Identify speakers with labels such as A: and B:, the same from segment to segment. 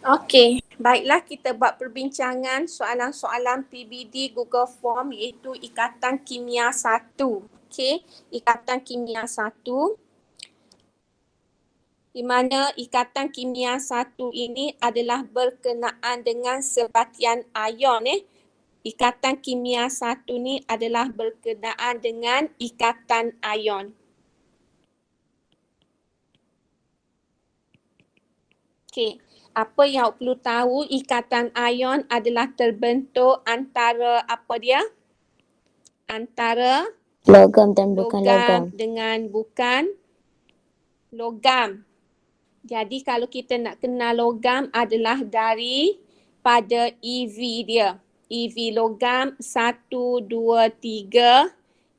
A: Okey, baiklah kita buat perbincangan soalan-soalan PBD Google Form iaitu Ikatan Kimia 1. Okey, Ikatan Kimia 1 di mana Ikatan Kimia 1 ini adalah berkenaan dengan sebatian ion. Ikatan Kimia 1 ni adalah berkenaan dengan ikatan ion. Okey, apa yang perlu tahu, ikatan ion adalah terbentuk antara apa dia? Antara
B: Logam dan bukan logam.
A: dengan bukan logam. Jadi kalau kita nak kenal logam adalah daripada EV dia. EV logam 1, 2, 3.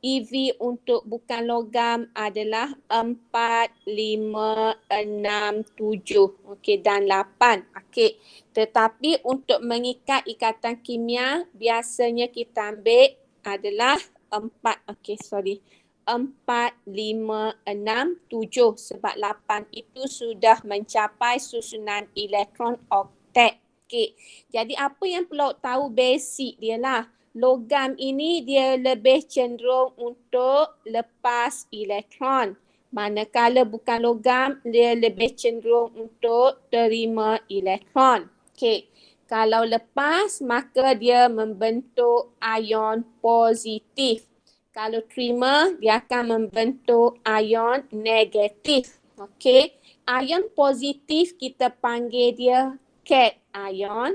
A: EV untuk bukan logam adalah 4, 5, 6, 7. Okey, dan 8. Okey. Tetapi untuk mengikat ikatan kimia biasanya kita ambil adalah 4. Okey, sorry. 4, 5, 6, 7 sebab 8 itu sudah mencapai susunan elektron oktet. Okey. Jadi apa yang perlu tahu basic dia lah. Logam ini dia lebih cenderung untuk lepas elektron. Manakala bukan logam dia lebih cenderung untuk terima elektron. Okey. Kalau lepas maka dia membentuk ion positif. Kalau terima, dia akan membentuk ion negatif. Okey. Ion positif kita panggil dia cation ion.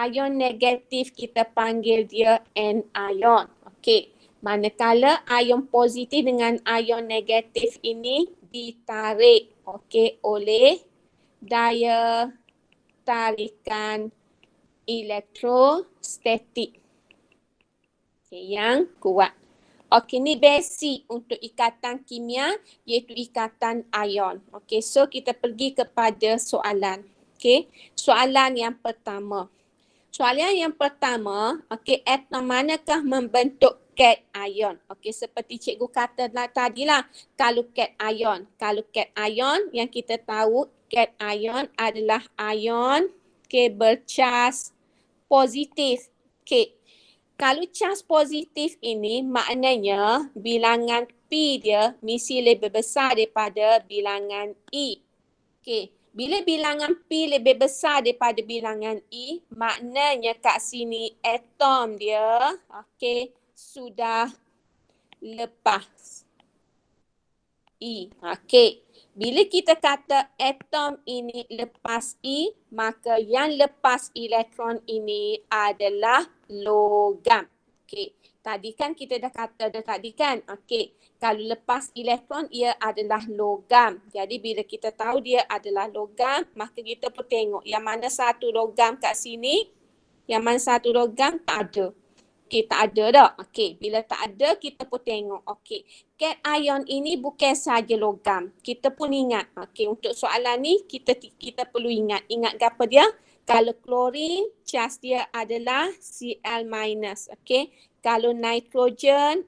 A: Ion negatif kita panggil dia anion. Okey. Manakala ion positif dengan ion negatif ini ditarik oleh daya tarikan elektrostatik. Okay, yang kuat. Okey, ni basic untuk ikatan kimia iaitu ikatan ion. Okey, so kita pergi kepada soalan. Okey, soalan yang pertama. Soalan yang pertama, okey, atom manakah membentuk cation? Okey, seperti cikgu kata tadilah, kalau cation. Kalau cation yang kita tahu, cation adalah ion bercas positif. Okey. Kalau cas positif ini maknanya bilangan P dia mesti lebih besar daripada bilangan E. Okey. Bila bilangan P lebih besar daripada bilangan E, maknanya kat sini atom dia sudah lepas E. Okey. Bila kita kata atom ini lepas E, maka yang lepas elektron ini adalah logam. Okey. Tadi kan kita dah kata tadi kan. Okey. Kalau lepas elektron ia adalah logam. Jadi bila kita tahu dia adalah logam, maka kita pun tengok yang mana satu logam kat sini, yang mana satu logam tak ada. Okey, tak ada dah. Okey, bila tak ada kita pun tengok. Okey, cation ini bukan saja logam. Kita pun ingat. Okey, untuk soalan ni kita perlu ingat. Ingat apa dia? Kalau klorin, cas dia adalah Cl-. Okey. Kalau nitrogen,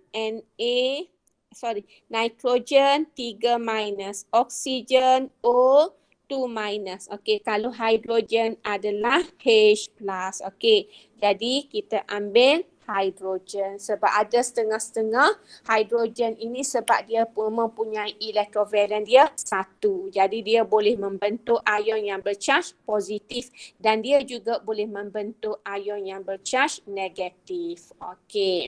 A: nitrogen 3-, oksigen O2-. Okey, kalau hidrogen adalah H+. Okey. Jadi kita ambil hidrogen sebab ada setengah-setengah hidrogen ini sebab dia mempunyai elektrovalen dia 1. Jadi dia boleh membentuk ion yang bercas positif dan dia juga boleh membentuk ion yang bercas negatif. Okey.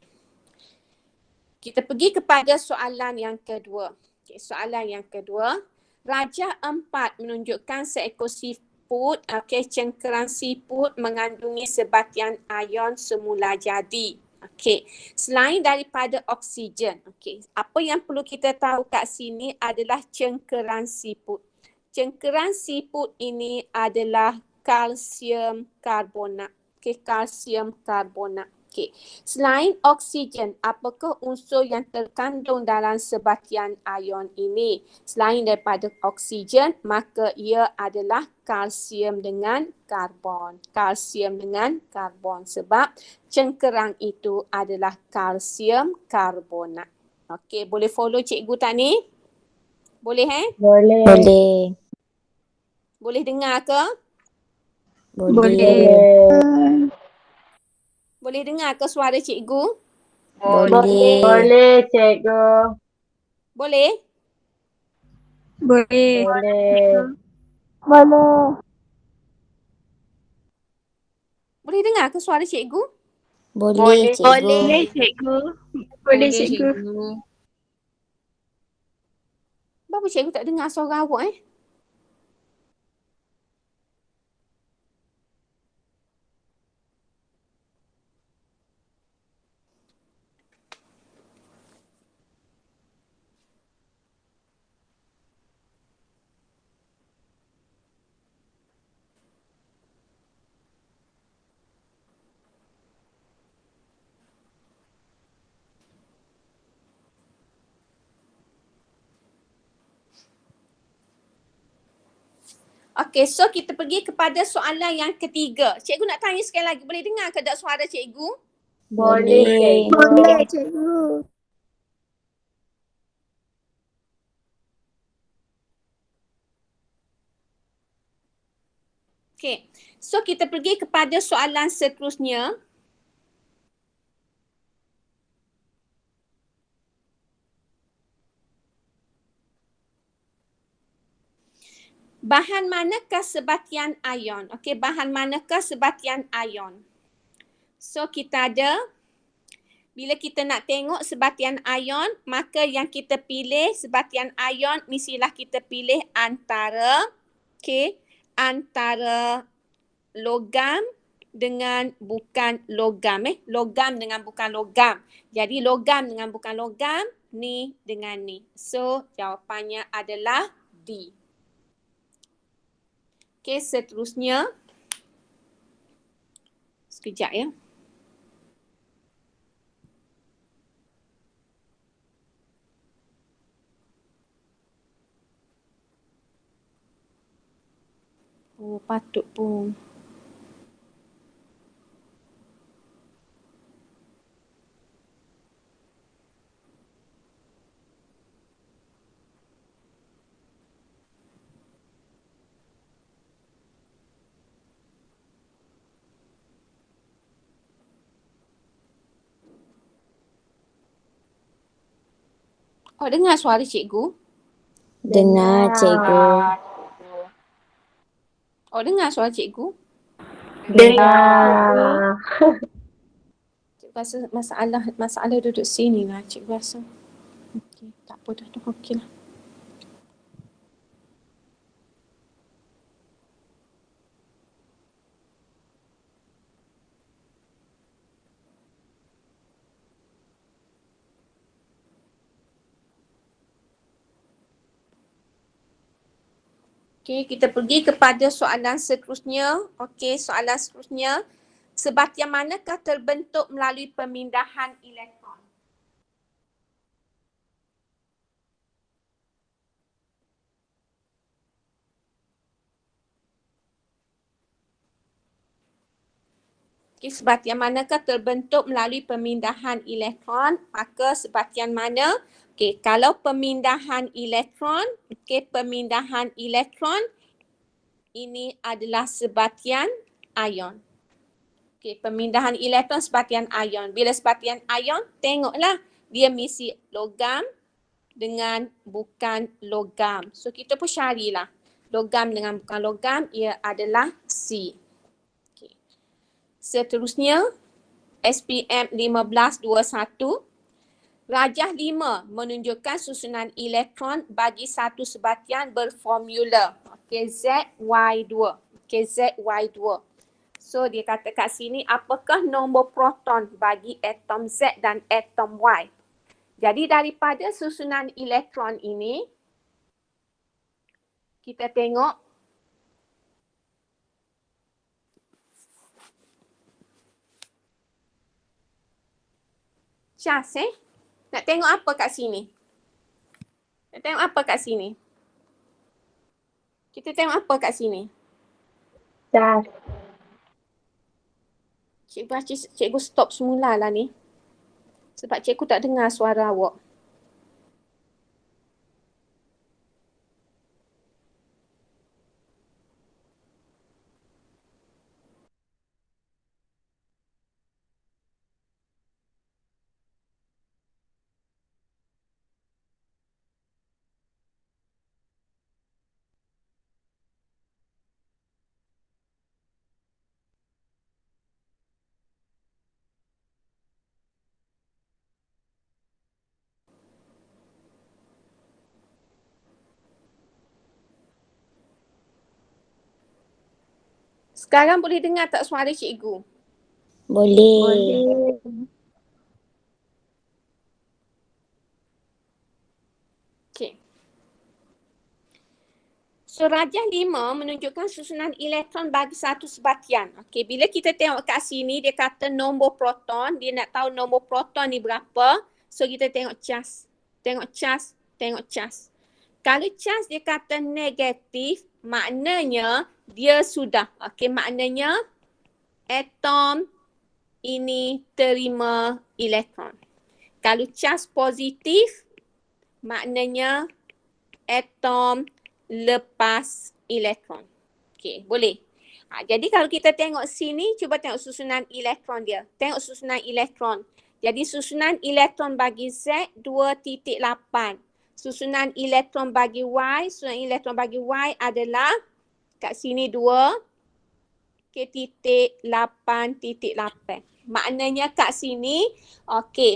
A: Kita pergi kepada soalan yang kedua. Okay, soalan yang kedua. Rajah 4 menunjukkan seekor siput, cengkerang siput mengandungi sebatian ion semula jadi. Okey, selain daripada oksigen. Okey, apa yang perlu kita tahu kat sini adalah cengkerang siput. Cengkerang siput ini adalah kalsium karbonat. Okey, kalsium karbonat. Okey. Selain oksigen, apakah unsur yang terkandung dalam sebatian ion ini? Selain daripada oksigen, maka ia adalah kalsium dengan karbon. Kalsium dengan karbon sebab cengkerang itu adalah kalsium karbonat. Okey, boleh follow cikgu tak ni? Boleh
B: Boleh.
A: Boleh dengar ke?
B: Boleh.
A: Boleh dengar ke suara cikgu?
B: Boleh.
C: Boleh, cikgu.
A: Boleh?
C: Boleh.
A: Boleh dengar ke suara cikgu?
B: Boleh, cikgu.
C: cikgu.
D: Boleh, cikgu.
A: Kenapa cikgu tak dengar suara awak Okey, so kita pergi kepada soalan yang ketiga. Cikgu nak tanya sekali lagi. Boleh dengar ke tak suara cikgu?
C: Boleh, cikgu.
A: Okey. So kita pergi kepada soalan seterusnya. Bahan manakah sebatian ion? Okey, bahan manakah sebatian ion? So kita ada, bila kita nak tengok sebatian ion, maka yang kita pilih sebatian ion, mestilah kita pilih antara, okey, antara logam dengan bukan logam. Logam dengan bukan logam. Jadi logam dengan bukan logam, ni dengan ni. So jawapannya adalah D. Okey, seterusnya. Sekejap ya. Oh, patut pun. Oh, dengar suara cikgu?
B: Dengar, cikgu.
A: Oh, dengar suara cikgu?
C: Dengar.
A: Cikgu rasa masalah duduk sini lah, cikgu rasa. Okey, tak apa dah. Okey lah. Okey, kita pergi kepada soalan seterusnya. Okey, soalan seterusnya. Sebatian manakah terbentuk melalui pemindahan elektron? Okey, sebatian manakah terbentuk melalui pemindahan elektron? Maka sebatian mana? Okey, kalau pemindahan elektron, pemindahan elektron ini adalah sebatian ion. Okey, pemindahan elektron sebatian ion. Bila sebatian ion, tengoklah dia mesti logam dengan bukan logam. So kita pun carilah. Logam dengan bukan logam, ia adalah C. Okay. Seterusnya, SPM 1521. Rajah 5 menunjukkan susunan elektron bagi satu sebatian berformula. Okay, ZY2. Okay, ZY2. So dia kata kat sini, apakah nombor proton bagi atom Z dan atom Y? Jadi daripada susunan elektron ini, kita tengok Syaz nak tengok apa kat sini? Nak tengok apa kat sini? Kita tengok apa kat sini?
C: Dah.
A: Cikgu stop semula lah ni. Sebab cikgu tak dengar suara awak. Sekarang boleh dengar tak suara cikgu?
B: Boleh.
A: Okey. So, rajah 5 menunjukkan susunan elektron bagi satu sebatian. Okey, bila kita tengok kat sini, dia kata nombor proton. Dia nak tahu nombor proton ni berapa. So, kita tengok cas. Tengok cas. Tengok cas. Kalau cas dia kata negatif, maknanya dia sudah. Okey, maknanya atom ini terima elektron. Kalau cas positif, maknanya atom lepas elektron. Okey, boleh. Jadi kalau kita tengok sini, cuba tengok susunan elektron dia. Tengok susunan elektron. Jadi susunan elektron bagi Z 2.8. Susunan elektron bagi Y adalah kat sini 2.8.8. Maknanya kat sini,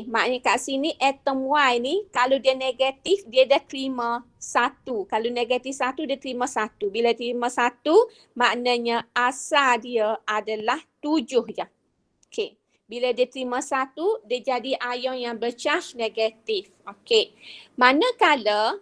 A: maknanya kat sini atom Y ni kalau dia negatif, dia dah terima 1. Kalau negatif 1, dia terima 1. Bila terima 1, maknanya asal dia adalah 7 je. Okey. Bila dia terima 1, dia jadi ion yang bercharge negatif. Okey. Manakala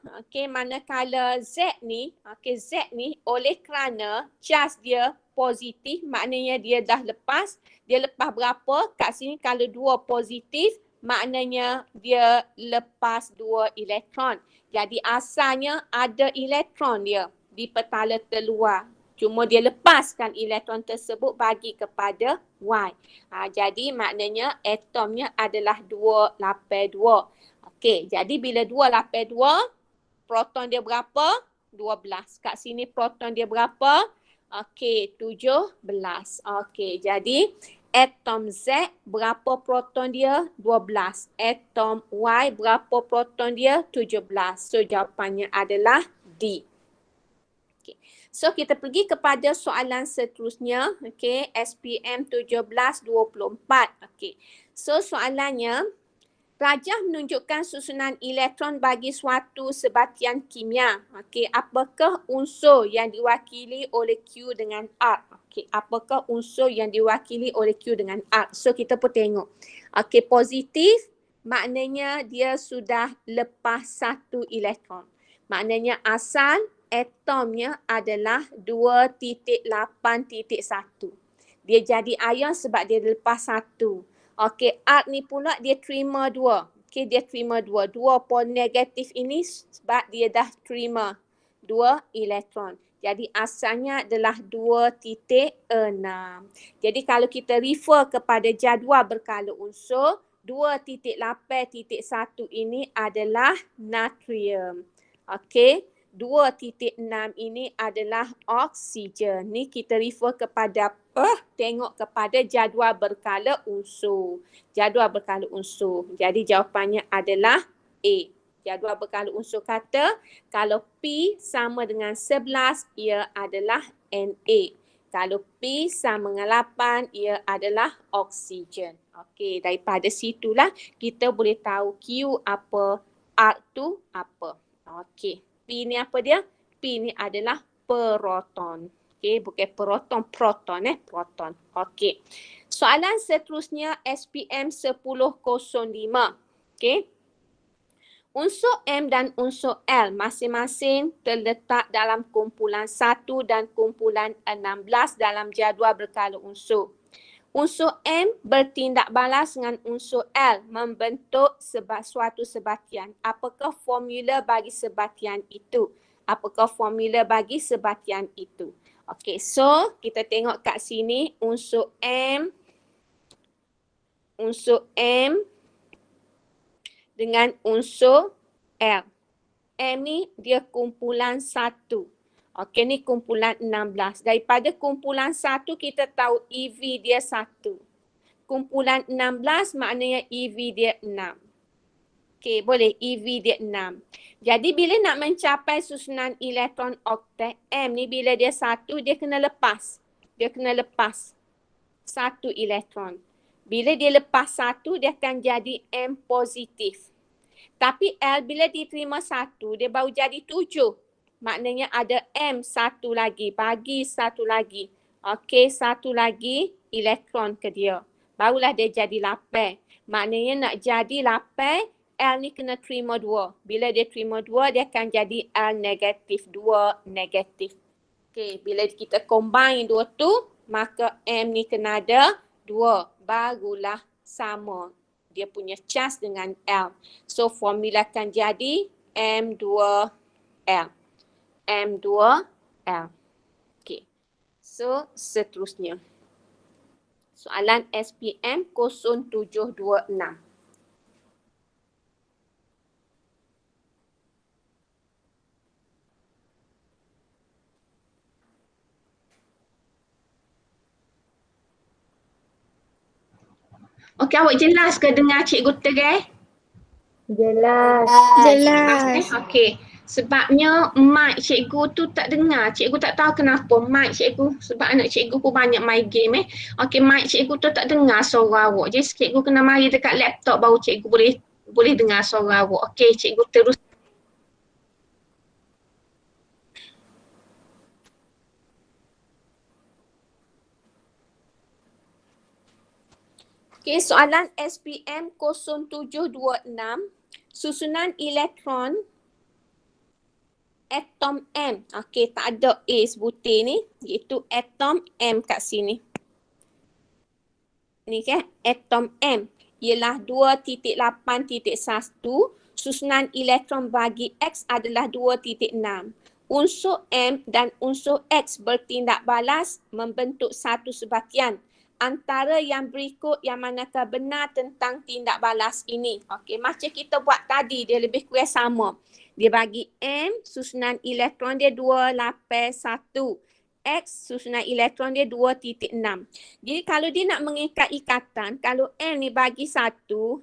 A: Z ni, Z ni oleh kerana charge dia positif, maknanya dia dah lepas. Dia lepas berapa? Kat sini kalau 2 positif, maknanya dia lepas 2 elektron. Jadi asalnya ada elektron dia di petala terluar. Cuma dia lepaskan elektron tersebut bagi kepada Y. Jadi maknanya atomnya adalah 2 lapis 2. Okey, jadi bila 2 lapis 2, proton dia berapa? 12. Kat sini proton dia berapa? Okey, 17. Okey, jadi atom Z berapa proton dia? 12. Atom Y berapa proton dia? 17. So jawapannya adalah D. Okay. So kita pergi kepada soalan seterusnya. Okay, SPM 1724. Okay. So soalannya, rajah menunjukkan susunan elektron bagi suatu sebatian kimia. Okey, apakah unsur yang diwakili oleh Q dengan R? Okey, apakah unsur yang diwakili oleh Q dengan R? So kita pun tengok. Okey, positif maknanya dia sudah lepas 1 elektron. Maknanya asal atomnya adalah 2.8.1. Dia jadi ion sebab dia lepas 1. Okey, R ni pula dia terima 2. Okey, dia terima 2. 2 pol negatif ini sebab dia dah terima 2 elektron. Jadi asalnya adalah 2.6. Jadi kalau kita refer kepada jadual berkala unsur, 2.8.1 ini adalah natrium. Okey, 2.6 ini adalah oksigen. Ni kita refer kepada tengok kepada jadual berkala unsur. Jadual berkala unsur. Jadi jawapannya adalah A. Jadual berkala unsur kata kalau P sama dengan 11, ia adalah Na. Kalau P sama dengan 8, ia adalah oksigen. Okey, daripada situlah kita boleh tahu Q apa, R tu apa. Okey. P ni apa dia? P ni adalah proton. Okey, bukan proton, proton. Okey. Soalan seterusnya SPM 1005. Okey. Unsur M dan unsur L masing-masing terletak dalam kumpulan 1 dan kumpulan 16 dalam jadual berkala unsur. Unsur M bertindak balas dengan unsur L membentuk suatu sebatian. Apakah formula bagi sebatian itu? Okey, so kita tengok kat sini unsur M dengan unsur L. M ni dia kumpulan 1. Okey, ni kumpulan 16. Daripada kumpulan 1 kita tahu EV dia 1. Kumpulan 16 maknanya EV dia 6. Okey, boleh EV dia 6. Jadi bila nak mencapai susunan elektron oktet M ni, bila dia 1, dia kena lepas. Dia kena lepas 1 elektron. Bila dia lepas 1, dia akan jadi M positif. Tapi L bila diterima 1, dia baru jadi 7. Maknanya ada M 1 lagi, bagi 1 lagi. Okey, satu lagi elektron ke dia. Barulah dia jadi 8. Maknanya nak jadi 8, L ni kena terima 2. Bila dia terima 2, dia akan jadi L negatif. 2 negatif. Okey, bila kita combine dua tu, maka M ni kena ada 2. Barulah sama dia punya charge dengan L. So, formula akan jadi M2L. M2L. Okey. So, seterusnya. Soalan SPM 0726. Okey, awak jelas ke dengar cikgu terai?
C: Jelas.
B: Jelas.
A: Okey. Sebabnya mic cikgu tu tak dengar. Cikgu tak tahu kenapa mic cikgu. Sebab anak cikgu pun banyak main game Okey, mic cikgu tu tak dengar suara awak. Jadi cikgu kena mari dekat laptop baru cikgu boleh dengar suara awak. Okey, cikgu terus. Okey, soalan SPM 0726. Susunan elektron atom M. Okey, tak ada A sebutir ni. Iaitu atom M kat sini. Ni kan, atom M. Ialah 2.8.1. Susunan elektron bagi X adalah 2.6. Unsur M dan unsur X bertindak balas membentuk satu sebatian. Antara yang berikut yang manakah benar tentang tindak balas ini. Okey, macam kita buat tadi, dia lebih kurang sama. Dia bagi M, susunan elektron dia 281. X, susunan elektron dia 2.6. Jadi kalau dia nak mengikat ikatan, kalau M ni bagi 1,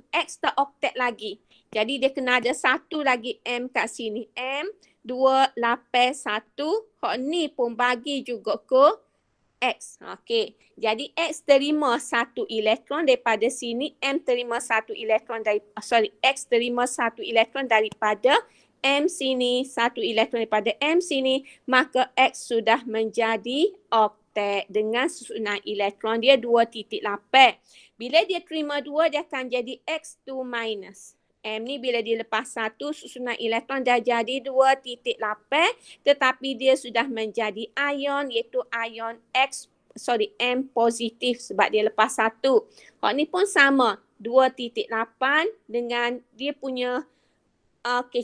A: X tak oktet lagi. Jadi dia kena ada satu lagi M kat sini. M 281. Hak ni pun bagi juga ke X. Okey. Jadi X terima satu elektron daripada sini, M terima satu elektron dari X terima satu elektron daripada M sini, satu elektron daripada M sini, maka X sudah menjadi oktet dengan susunan elektron dia 2.8. Bila dia terima 2, dia akan jadi X2 minus. M ni bila dia lepas 1, susunan elektron dah jadi 2.8, tetapi dia sudah menjadi ion, iaitu ion M positif sebab dia lepas 1. Hak ni pun sama, 2.8 dengan dia punya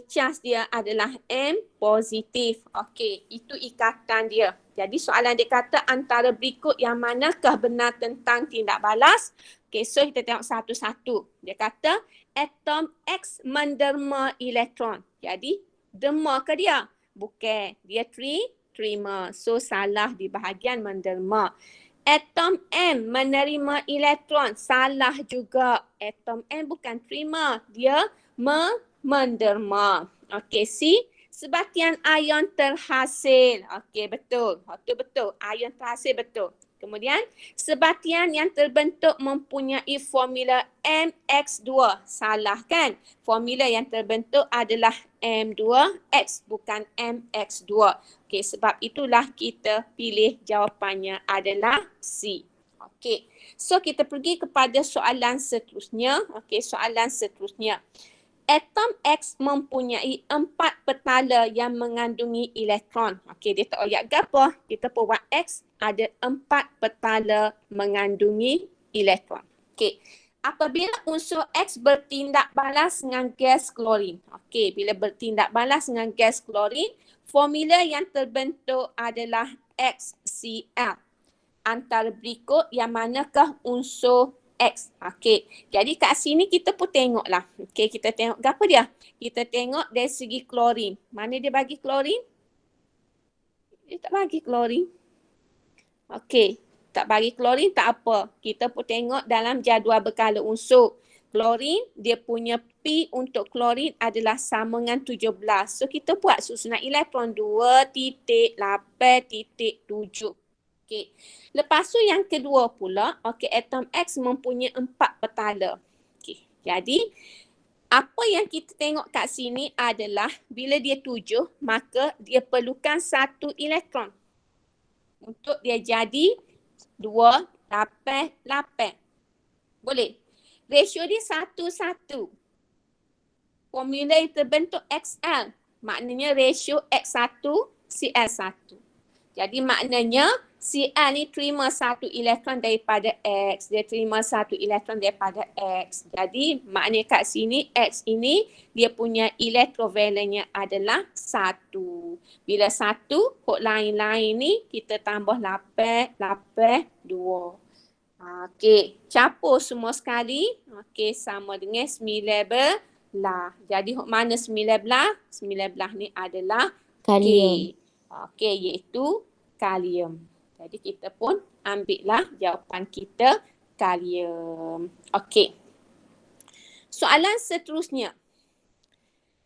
A: charge dia adalah M positif. Okey, itu ikatan dia. Jadi soalan dia kata antara berikut yang manakah benar tentang tindak balas? Okey, so kita tengok satu-satu. Dia kata atom X menderma elektron. Jadi derma ke dia? Bukan. Dia terima. So salah di bahagian menderma. Atom M menerima elektron. Salah juga. Atom M bukan terima. Dia menderma. Okey, C. Sebatian ion terhasil. Okey, betul. Betul. Ion terhasil betul. Kemudian, sebatian yang terbentuk mempunyai formula MX2. Salah kan? Formula yang terbentuk adalah M2X bukan MX2. Okey, sebab itulah kita pilih jawapannya adalah C. Okey, so kita pergi kepada soalan seterusnya. Okey, soalan seterusnya. Atom X mempunyai 4 petala yang mengandungi elektron. Okey, dia tak ayat apa. Kita pun buat X ada 4 petala mengandungi elektron. Okey, apabila unsur X bertindak balas dengan gas klorin. Okey, bila bertindak balas dengan gas klorin, formula yang terbentuk adalah XCl. Antara berikut yang manakah unsur X. Okey. Jadi kat sini kita pun tengoklah. Okey, kita tengok apa dia? Kita tengok dari segi klorin. Mana dia bagi klorin? Dia tak bagi klorin. Okey, tak bagi klorin tak apa. Kita pun tengok dalam jadual berkala unsur. Klorin, dia punya P untuk klorin adalah sama dengan 17. So kita buat susunan elektron 2.8.7. Okey. Lepas tu yang kedua pula, okey, atom X mempunyai 4 petala. Okey. Jadi apa yang kita tengok kat sini adalah bila dia 7, maka dia perlukan 1 elektron untuk dia jadi 2, 8, 8. Boleh? Ratio dia 1:1. Formula yang terbentuk XL. Maknanya ratio X1, CL1. Jadi maknanya Cl ni terima satu elektron daripada X. Dia terima satu elektron daripada X. Jadi maknanya kat sini X ini dia punya elektrovalennya adalah 1. Bila 1, kod lain-lain ni kita tambah lapis 2. Okey, campur semua sekali. Okey, sama dengan 19. Jadi hok mana 19? 19 ni adalah
B: Kalium.
A: Okey, iaitu kalium. Jadi kita pun ambillah jawapan kita kalium. Okey. Soalan seterusnya.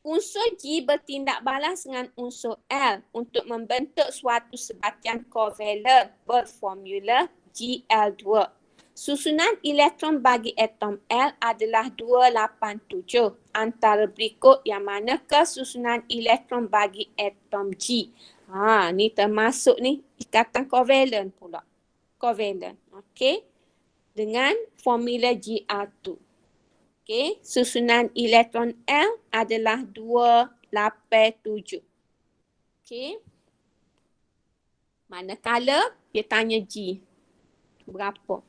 A: Unsur G bertindak balas dengan unsur L untuk membentuk suatu sebatian kovalen berformula Gl2. Susunan elektron bagi atom L adalah 287. Antara berikut yang manakah susunan elektron bagi atom G? Ni termasuk ni ikatan kovalen pula. Kovalen. Okey. Dengan formula Gr2. Okey. Susunan elektron L adalah 287. Okey. Manakala dia tanya G. Berapa?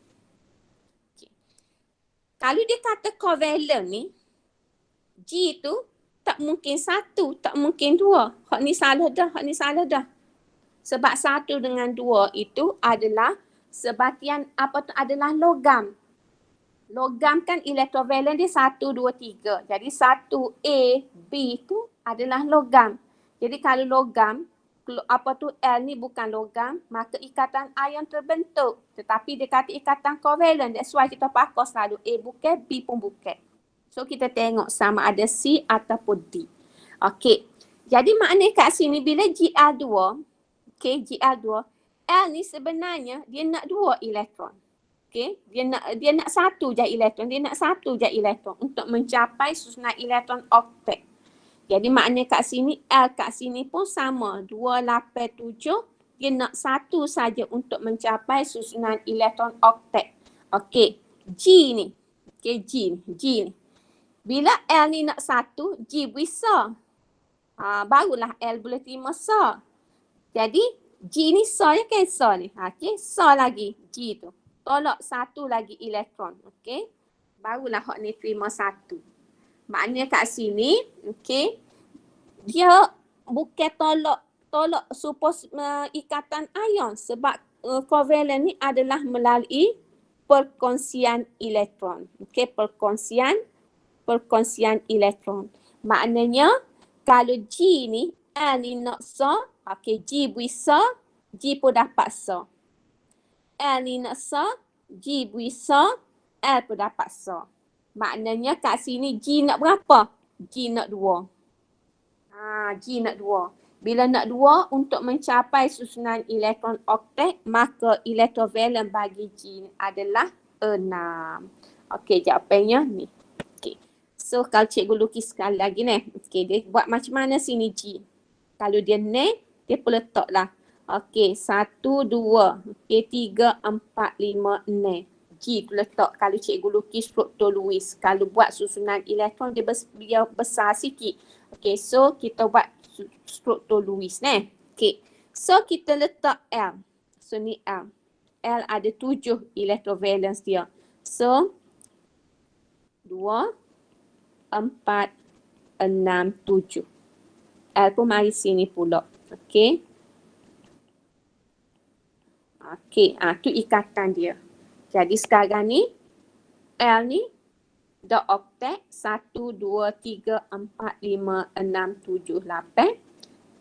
A: Okay. Kalau dia kata kovalen ni, G tu tak mungkin 1, tak mungkin 2. Hak ni salah dah. Sebab 1 dengan 2 itu adalah sebatian adalah logam. Logam kan elektrovalen dia 1, 2, 3. Jadi 1A, B tu adalah logam. Jadi kalau logam, L ni bukan logam, maka ikatan ion terbentuk. Tetapi dia kata ikatan kovalen. That's why kita pakai selalu A bukan, B pun bukan. So kita tengok sama ada C ataupun D. Okey. Jadi maknanya kat sini bila Gl2, Gl2, L ni sebenarnya dia nak 2 elektron. Okey, dia nak 1 je elektron, untuk mencapai susunan elektron oktet. Jadi maknanya kat sini L kat sini pun sama, 287, dia nak 1 saja untuk mencapai susunan elektron oktet. Okey, G ni. G ni. Bila L ni nak 1, G besar. Barulah L boleh terima SAR. Jadi G ni SAR je kan SAR ni. Okey, SAR lagi G tu. Tolak 1 lagi elektron. Okey. Barulah hak ni terima 1. Maknanya kat sini, okey, dia bukan tolak supos ikatan ion sebab kovalen ni adalah melalui perkongsian elektron. Okey, perkongsian elektron. Maknanya kalau G ni, L ni nak SAR, okey, G besar, G pun dapat SAR. L ni nak SAR, G besar, L pun dapat SAR. Maknanya kat sini G nak berapa? G nak 2. G nak 2. Bila nak 2 untuk mencapai susunan elektron oktet, maka elektrovalen bagi G adalah 6. Okey, jawapannya ni. Okey. So kalau cikgu lukis sekali lagi ni. Okey, dia buat macam mana sini G? Kalau dia ni, dia pun letaklah. Okey, 1, 2. Okey, 3, 4, 5, 6. G tu letak. Kalau cikgu lukis struktur Lewis. Kalau buat susunan elektron, dia besar sikit. Okey, so kita buat struktur Lewis ni. Okey, so kita letak L. So ni L. L ada 7 electrovalence dia. So, 2, 4, 6, 7. L pun mari sini pula. Okey. Okey, tu ikatan dia. Jadi sekarang ni, L ni dah oktet 1, 2, 3, 4, 5, 6, 7, 8.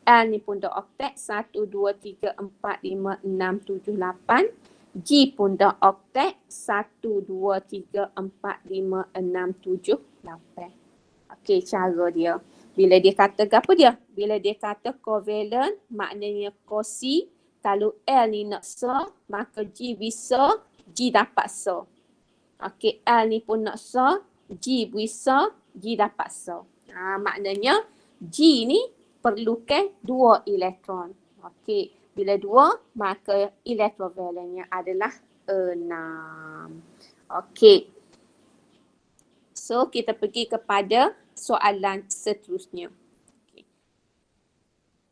A: L ni pun dah oktet 1, 2, 3, 4, 5, 6, 7, 8. G pun dah oktet 1, 2, 3, 4, 5, 6, 7, 8. Okey, cara dia. Bila dia kata apa dia? Bila dia kata kovalen, maknanya kosi. Kalau L ni nak SAR, maka G bisa, G dapat SAR. Okey, L ni pun nak SAR, G bisa, G dapat SAR. Maknanya G ni perlukan 2 elektron. Okey, bila 2, maka elektrovalennya adalah Okey. So, kita pergi kepada soalan seterusnya. Okay.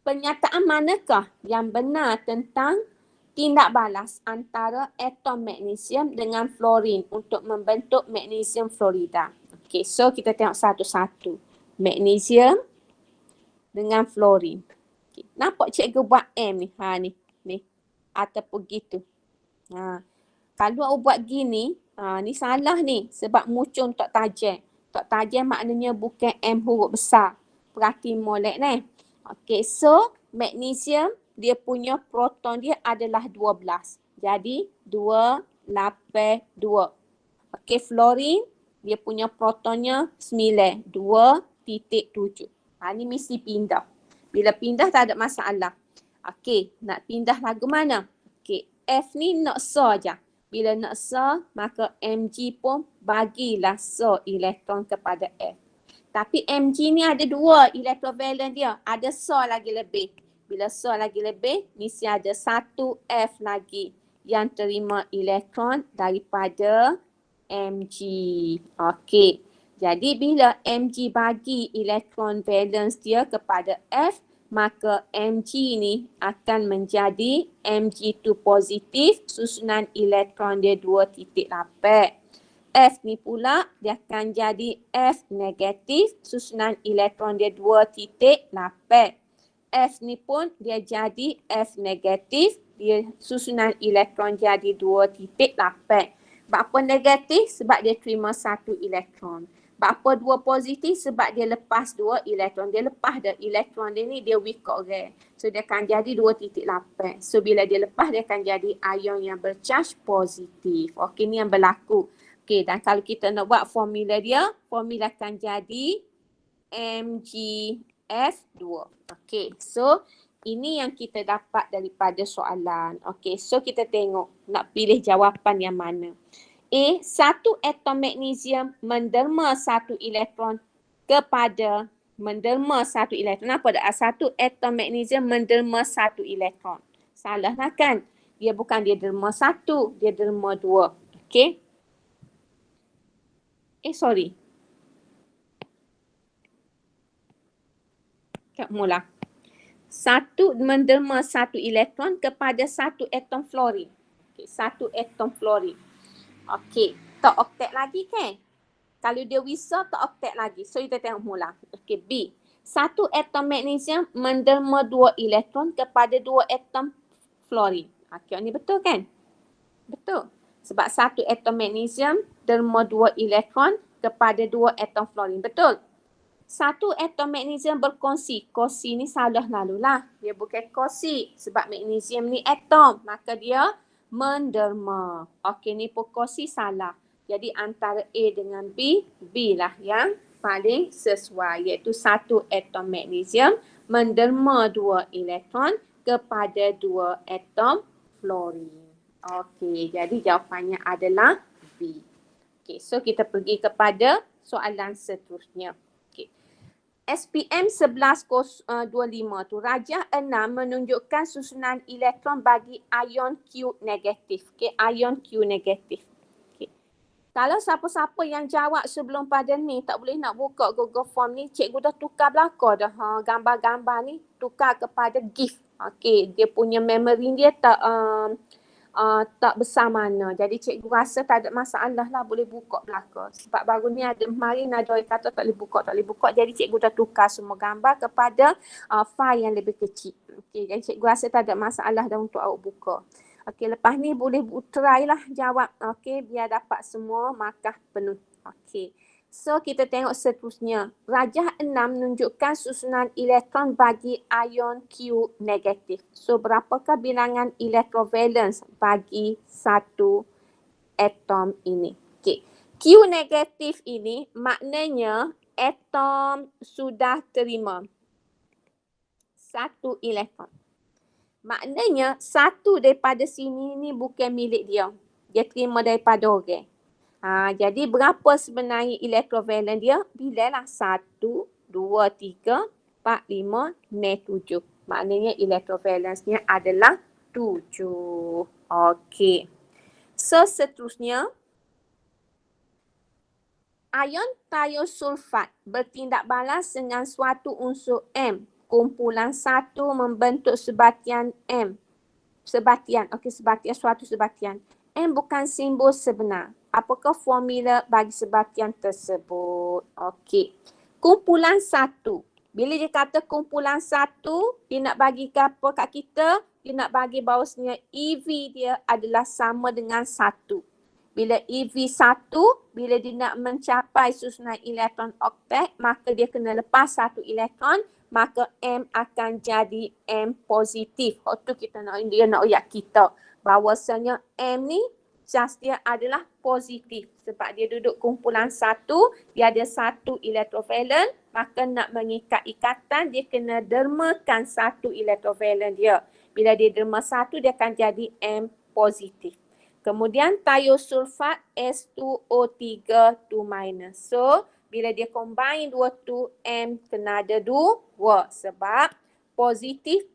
A: Pernyataan manakah yang benar tentang tindak balas antara atom magnesium dengan fluorin untuk membentuk magnesium fluorida? Okey, so kita tengok satu-satu. Magnesium dengan fluorin. Okay. Nampak cikgu buat M ni? Ni. Ataupun gitu. Kalau awak buat gini, ni salah ni. Sebab muncul Tok Tajen. Tok Tajen maknanya bukan M huruf besar. Perhati molek ni. Okay, so magnesium dia punya proton dia adalah 12. Jadi 2, 8, 2. Okay, fluorin dia punya protonnya 9, 2.7. Ni mesti pindah. Bila pindah tak ada masalah. Okay, nak pindah lagu mana? Okay, F ni nak je. Bila nak maka Mg pun bagilah elektron kepada F. Tapi Mg ni ada 2 elektrovalen dia. Ada lagi lebih. Bila lagi lebih, mesti ada 1 F lagi yang terima elektron daripada Mg. Okey. Jadi bila Mg bagi elektron valence dia kepada F, maka Mg ni akan menjadi Mg2 positif, susunan elektron dia 2.8. F ni pula dia akan jadi F negatif, susunan elektron dia 2.8. F ni pun dia jadi F negatif, dia susunan elektron jadi 2.8. Berapa negatif? Sebab dia terima 1 elektron. Berapa 2 positif? Sebab dia lepas 2 elektron. Dia lepas dah elektron dia ni, dia weak rare. So dia akan jadi 2.8. So bila dia lepas, dia akan jadi ion yang bercharge positif. Okey, ni yang berlaku. Okey, dan kalau kita nak buat formula dia, formula akan jadi MgF2. Okey, so ini yang kita dapat daripada soalan. Okey, so kita tengok nak pilih jawapan yang mana. A, satu atom magnesium menderma 1 elektron kepada menderma 1 elektron. Apa dah? Satu atom magnesium menderma 1 elektron. Salah lah kan? Dia bukan dia derma 1, dia derma 2. Okey. Sorry. Tak mula. Satu menderma 1 elektron kepada 1 atom fluorin. Okay, 1 atom fluorin. Okey, tak oktet lagi kan? Kalau dia wisa, tak oktet lagi. So, kita tengok mula. Okey, B. Satu atom magnesium menderma 2 elektron kepada 2 atom fluorin. Okey, ni betul kan? Betul. Sebab satu atom magnesium derma 2 elektron kepada 2 atom fluorin. Betul. Satu atom magnesium berkongsi. Kongsi ni salah lalulah. Dia bukan kongsi. Sebab magnesium ni atom. Maka dia menderma. Okey, ni pun kongsi salah. Jadi antara A dengan B, B lah yang paling sesuai. Iaitu satu atom magnesium menderma 2 elektron kepada 2 atom fluorin. Okey, jadi jawapannya adalah B. Okey, so kita pergi kepada soalan seterusnya. SPM 1125 tu rajah 6 menunjukkan susunan elektron bagi ion Q negatif. Okey, ion Q negatif. Okey. Kalau siapa-siapa yang jawab sebelum pada ni tak boleh nak buka Google Form ni, cikgu dah tukar belakang dah. Gambar-gambar ni tukar kepada GIF. Okey, dia punya memory dia tak besar mana. Jadi cikgu rasa tak ada masalah lah, boleh buka belakang. Sebab baru ni ada kemarin ada orang kata tak boleh buka. Jadi cikgu dah tukar semua gambar kepada file yang lebih kecil. Okey, jadi cikgu rasa tak ada masalah dah untuk awak buka. Okey, lepas ni boleh try lah jawab. Okey, biar dapat semua markah penuh. Okey. So, kita tengok seterusnya. Rajah 6 menunjukkan susunan elektron bagi ion Q negatif. So, berapakah bilangan electrovalence bagi satu atom ini? Okay. Q negatif ini maknanya atom sudah terima 1 elektron. Maknanya satu daripada sini ni bukan milik dia. Dia terima daripada orang. Jadi berapa sebenarnya elektrovalen dia? Bilanglah 1, 2, 3, 4, 5, 7. Maknanya elektrovalencenya adalah 7. Okey. So, seterusnya, ion tiosulfat bertindak balas dengan suatu unsur M. Kumpulan satu membentuk sebatian M. Sebatian, okey, sebatian, suatu sebatian. M bukan simbol sebenar. Apakah formula bagi sebatian tersebut? Okey. Kumpulan satu. Bila dia kata kumpulan satu, dia nak bagi apa kat kita? Dia nak bagi bahawasanya EV dia adalah sama dengan satu. Bila EV satu, bila dia nak mencapai susunan elektron oktet, maka dia kena lepas satu elektron, maka M akan jadi M positif. Waktu kita dia nak ayat kita bahawasanya M ni charge dia adalah positif. Sebab dia duduk kumpulan satu, dia ada satu elektrovalen, maka nak mengikat ikatan, dia kena dermakan satu elektrovalen dia. Bila dia derma satu, dia akan jadi M positif. Kemudian tiosulfat S2O3 2-. So, bila dia combine dua tu, M kena ada 2 sebab positif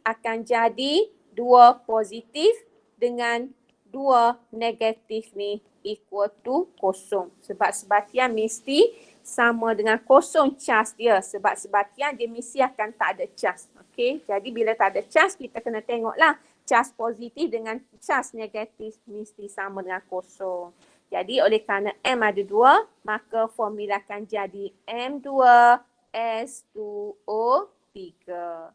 A: akan jadi 2 positif dengan 2 negatif ni equal to kosong. Sebab sebatian mesti sama dengan kosong charge dia. Sebab sebatian dia mesti akan tak ada charge. Okay? Jadi bila tak ada charge, kita kena tengoklah. Charge positif dengan charge negatif mesti sama dengan kosong. Jadi oleh kerana M ada 2, maka formula akan jadi M2S2O3.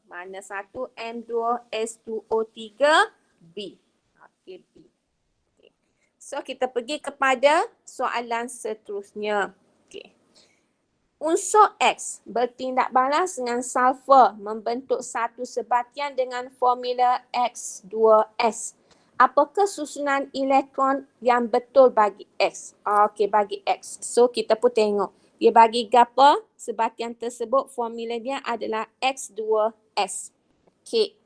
A: Mana satu? M2S2O3 B. Okey, B. Okay. So kita pergi kepada soalan seterusnya. Okey. Unsur X bertindak balas dengan sulfur membentuk satu sebatian dengan formula X2S. Apakah susunan elektron yang betul bagi X? Okey, bagi X. So kita pun tengok. Dia bagi apa? Sebatian tersebut formula dia adalah X2S. Okey.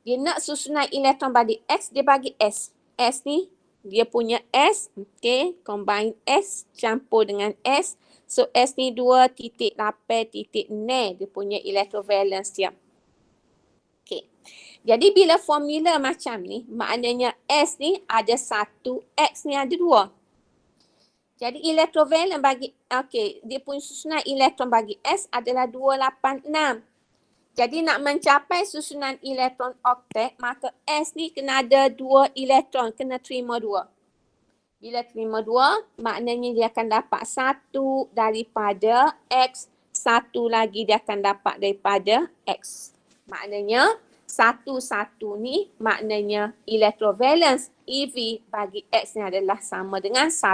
A: Dia nak susunan elektron bagi X, dia bagi S. S ni dia punya S, okey, combine S campur dengan S. So S ni 2.8.6 dia punya electrovalence dia. Okey. Jadi bila formula macam ni, maknanya S ni ada 1, X ni ada 2. Jadi electrovalence bagi, okey, dia punya susunan elektron bagi S adalah 286. Jadi nak mencapai susunan elektron oktet, maka S ni kena ada 2 elektron, kena terima 2. Bila terima 2, maknanya dia akan dapat 1 daripada X, 1 lagi dia akan dapat daripada X. Maknanya 1 ni maknanya electrovalence EV bagi X ni adalah sama dengan 1.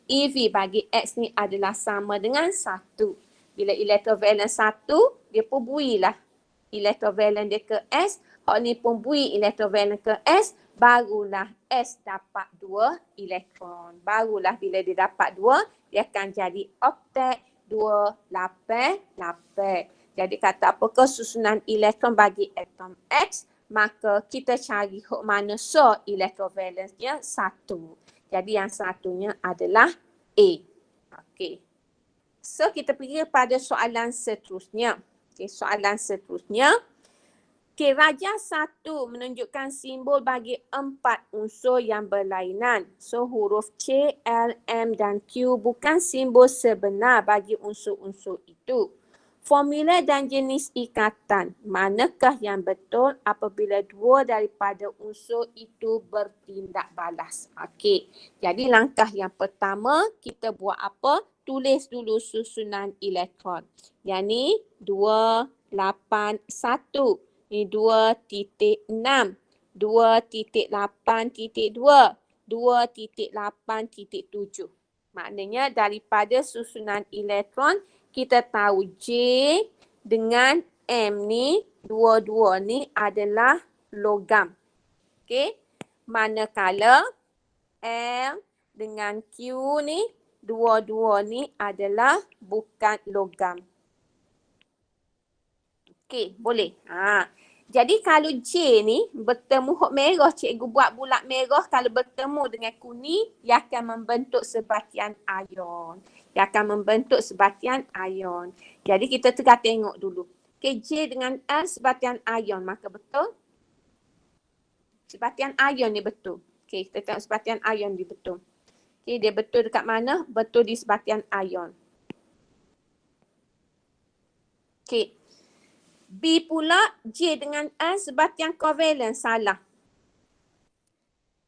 A: EV bagi X ni adalah sama dengan 1. Bila electrovalence 1, dia pun builah electrovalence dia ke S. Hak ni pun bui electrovalence ke S. Barulah S dapat 2 elektron. Barulah bila dia dapat 2, dia akan jadi oktet 288. Jadi kata apakah susunan elektron bagi atom X? Maka kita cari hok mana so electrovalence dia 1. Jadi yang satunya adalah A. Okey. So kita pergi pada soalan seterusnya. Okey, soalan seterusnya. Okey, Rajah 1 menunjukkan simbol bagi 4 unsur yang berlainan. So huruf C, L, M dan Q bukan simbol sebenar bagi unsur-unsur itu. Formula dan jenis ikatan, manakah yang betul apabila 2 daripada unsur itu bertindak balas? Okey, jadi langkah yang pertama kita buat apa? Tulis dulu susunan elektron. Yang ni 281. Ni 2.6, 2.8.2, 2.8.7. Maknanya daripada susunan elektron, kita tahu J dengan M ni, dua-dua ni adalah logam. Okey. Manakala L dengan Q ni, dua-dua ni adalah bukan logam. Okey, boleh. Jadi kalau J ni bertemu hok merah, cikgu buat bulat merah, kalau bertemu dengan kuning, ia akan membentuk sebatian ion. Ia akan membentuk sebatian ion. Jadi kita tengah tengok dulu. Okey, J dengan L sebatian ion, maka betul? Sebatian ion ni betul. Okey. Okey, kita tengok sebatian ion dia betul. Okey, dia betul dekat mana? Betul di sebatian ion. Okey. B pula J dengan L sebatian kovalen salah.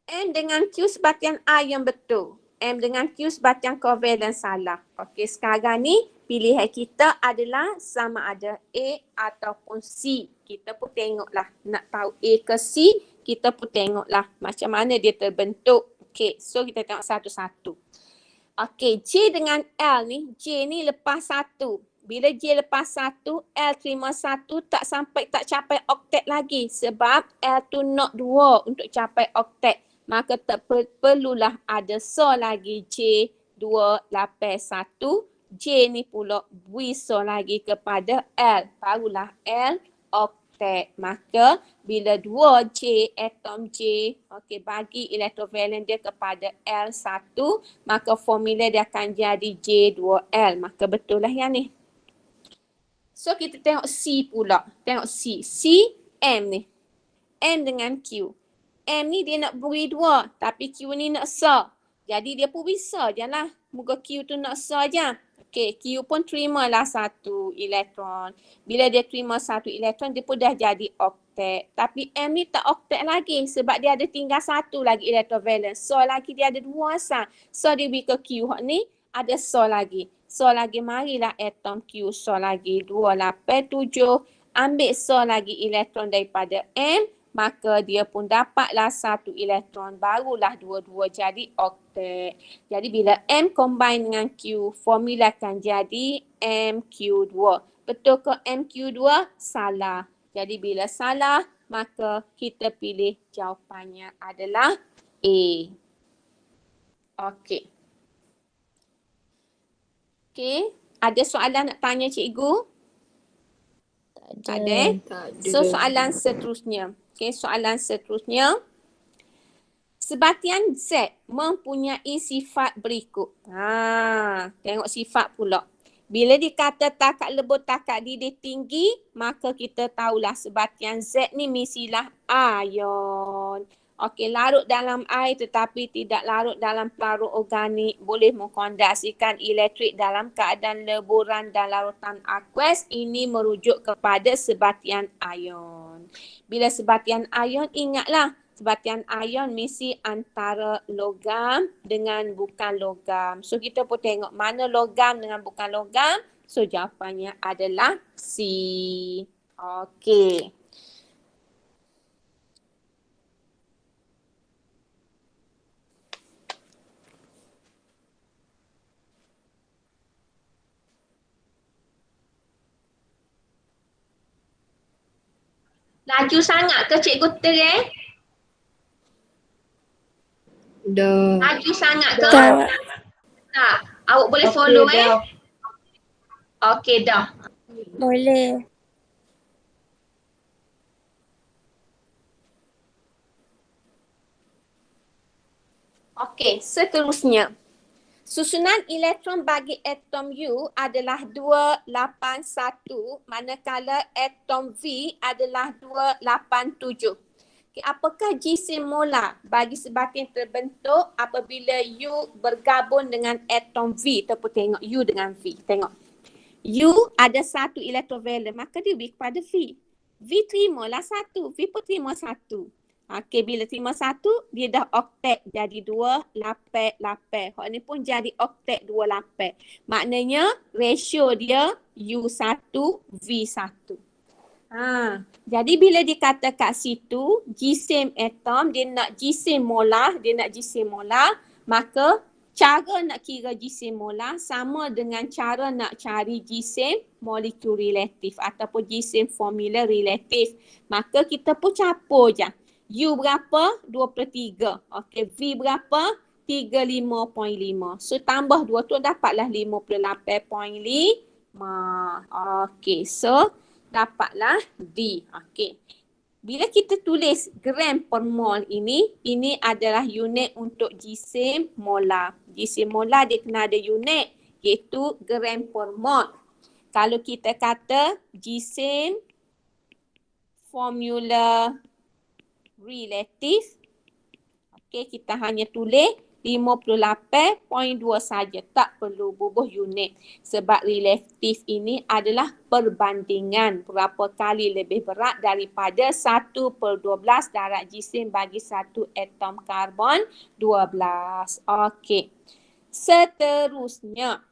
A: M dengan Q sebatian ion betul. M dengan Q sebatian kovalen salah. Okey, sekarang ni pilihan kita adalah sama ada A ataupun C. Kita pun tengoklah. Nak tahu A ke C, kita pun tengoklah macam mana dia terbentuk. Okey, so kita tengok satu-satu. Okey, J dengan L ni, J ni lepas 1. Bila J lepas 1, L terima 1 tak capai oktet lagi sebab L tu not 2 untuk capai oktet. Maka perlulah ada so lagi J 2 lapis 1. J ni pula so lagi kepada L. Barulah L oktet. Maka bila 2 J, atom J, okey, bagi elektrovalen dia kepada L1, maka formula dia akan jadi J2L. Maka betul lah yang ni. So kita tengok C pula. Tengok C. C, M ni. M dengan Q. M ni dia nak beri 2. Tapi Q ni nak sa. Jadi dia pun bisa je lah. Muka Q tu nak sa je. Okey, Q pun terimalah 1 elektron. Bila dia terima 1 elektron, dia pun dah jadi oktet. Tapi M ni tak oktet lagi. Sebab dia ada tinggal 1 lagi elektrovalen. So lagi dia ada 2 sah. So dia beri ke Q ni ada so lagi. So lagi marilah atom Q so lagi 2 lapis 7. Ambil so lagi elektron daripada M. Maka dia pun dapatlah 1 elektron. Barulah dua-dua jadi oktet. Jadi bila M combine dengan Q, formula akan jadi MQ2. Betul ke MQ2? Salah. Jadi bila salah, maka kita pilih jawapannya adalah A. Okey. Okey, ada soalan nak tanya cikgu?
B: Tak
A: Ada eh? So soalan seterusnya. Okey, soalan seterusnya. Sebatian Z mempunyai sifat berikut. Tengok sifat pula. Bila dikata takat lebur takat didih tinggi, maka kita tahulah sebatian Z ni mestilah ion. Okey, larut dalam air tetapi tidak larut dalam pelarut organik. Boleh mengkondensasikan elektrik dalam keadaan leburan dan larutan aqueous. Ini merujuk kepada sebatian ion. Bila sebatian ion, ingatlah sebatian ion mesti antara logam dengan bukan logam. So kita pun tengok mana logam dengan bukan logam. So jawapannya adalah C. Okey. Laju sangat ke cikgu Tereng?
D: Dah.
A: Laju sangat ke?
B: Tak.
A: Tak. Awak boleh follow Okey dah.
B: Boleh.
A: Okey, seterusnya. Susunan elektron bagi atom U adalah 281 manakala atom V adalah 287. Okay, apakah jisim molar bagi sebatian terbentuk apabila U bergabung dengan atom V? Kita pun tengok U dengan V. Tengok. U ada 1 elektrovalen, maka dia beri kepada V. V terimalah 1, V pun terima 1. Okey, bila terima 1, dia dah oktet jadi 2 lapis. Hak ni pun jadi oktet 2 lapis. Maknanya ratio dia U1, V1. Jadi bila dikata kat situ, jisim atom, dia nak jisim molar, maka cara nak kira jisim molar sama dengan cara nak cari jisim molekul relatif ataupun jisim formula relatif. Maka kita pun capur je. U berapa? 2/3. Okey, V berapa? 35.5. So tambah 2 tu dapatlah 58.5. Okey, so dapatlah D. Okey. Bila kita tulis gram per mol ini adalah unit untuk jisim molar. Jisim molar dia kena ada unit iaitu gram per mol. Kalau kita kata jisim formula relatif, Okey, kita hanya tulis 58.2 saja. Tak perlu bubuh unit. Sebab relatif ini adalah perbandingan. Berapa kali lebih berat daripada 1/12 darat jisim bagi satu atom karbon 12. Okey. Seterusnya.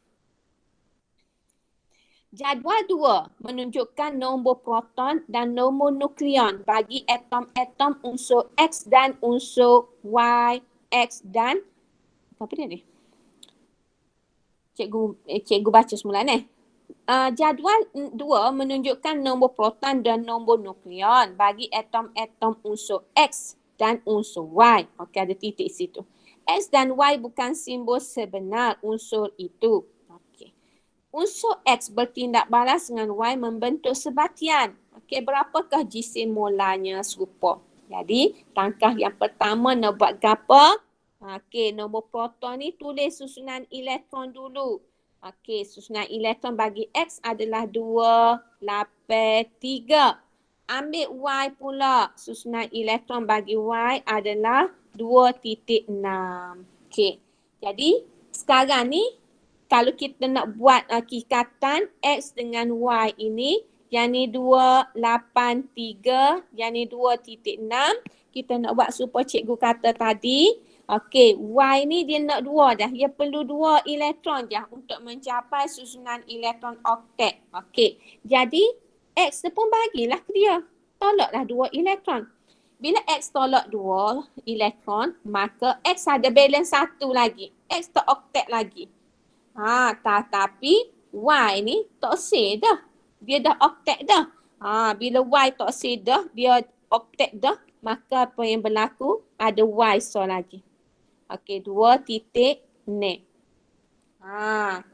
A: Jadual 2 menunjukkan nombor proton dan nombor nukleon bagi atom-atom unsur X dan unsur Y, X dan apa dia ni? Cikgu baca semula ni. Jadual 2 menunjukkan nombor proton dan nombor nukleon bagi atom-atom unsur X dan unsur Y. Okey, ada titik situ. X dan Y bukan simbol sebenar unsur itu. Okey. Unsur X bertindak balas dengan Y membentuk sebatian. Okey, berapakah jisim molarnya serupa? Jadi, langkah yang pertama nak buat gapo? Okey, nombor proton ni tulis susunan elektron dulu. Okey, susunan elektron bagi X adalah 2, 8, 3. Ambil Y pula. Susunan elektron bagi Y adalah 2.6. Okey, jadi sekarang ni kalau kita nak buat kikatan X dengan Y ini, yang ni 2, 8, 3, yang ni 2.6. Kita nak buat supaya cikgu kata tadi, okey, Y ni dia nak 2 dah. Dia perlu 2 elektron je untuk mencapai susunan elektron oktet. Okey, jadi X tu pun bagilah ke dia. Tolaklah 2 elektron. Bila X tolak 2 elektron, maka X ada balance 1 lagi. X tak oktet lagi. Tapi Y ni toksik dah. Dia dah oktet dah. Bila Y toksik dah, dia oktet dah, maka apa yang berlaku? Ada Y so lagi. Okey, 2.6.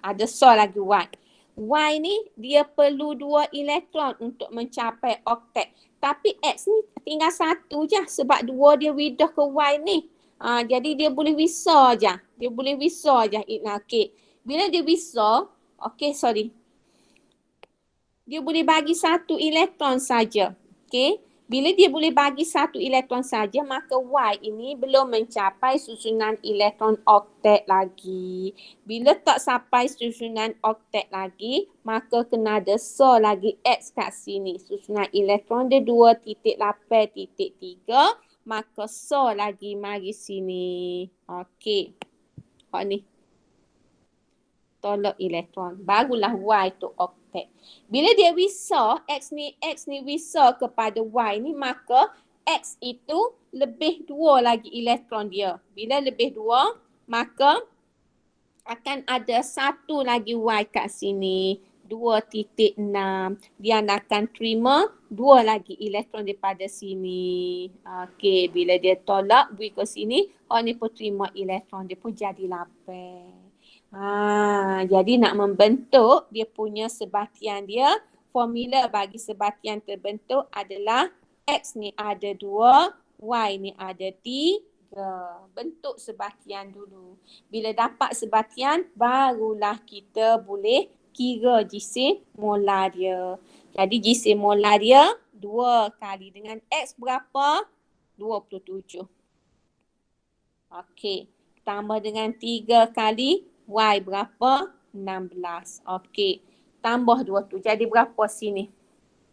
A: Ada so lagi Y. Y ni dia perlu 2 elektron untuk mencapai oktet. Tapi X ni tinggal 1 je sebab 2 dia widah ke Y ni. Jadi dia boleh wisar je. Dia boleh wisar je. Okey. Bila dia wisar, dia boleh bagi 1 elektron saja. Okey. Bila dia boleh bagi 1 elektron saja, maka Y ini belum mencapai susunan elektron oktet lagi. Bila tak sampai susunan oktet lagi, maka kena ada so lagi X kat sini. Susunan elektron dia 2.8.3, maka so lagi mari sini. Okey. Ni. Tolak elektron. Barulah Y tu oktet. Bila dia wisar, X ni wisar kepada Y ni, maka X itu lebih 2 lagi elektron dia. Bila lebih 2, maka akan ada 1 lagi Y kat sini. 2.6. Dia akan terima 2 lagi elektron daripada sini. Okey, bila dia tolak beri ke sini, ni pun terima elektron. Dia pun jadi 8. Jadi nak membentuk dia punya sebatian dia, formula bagi sebatian terbentuk adalah X ni ada 2, Y ni ada 3. Bentuk sebatian dulu. Bila dapat sebatian, barulah kita boleh kira jisim molar dia. Jadi jisim molar dia 2 kali dengan X berapa? 27. Okey. Tambah dengan 3 kali Y berapa? 16. Okey. Tambah 2 tu. Jadi berapa sini?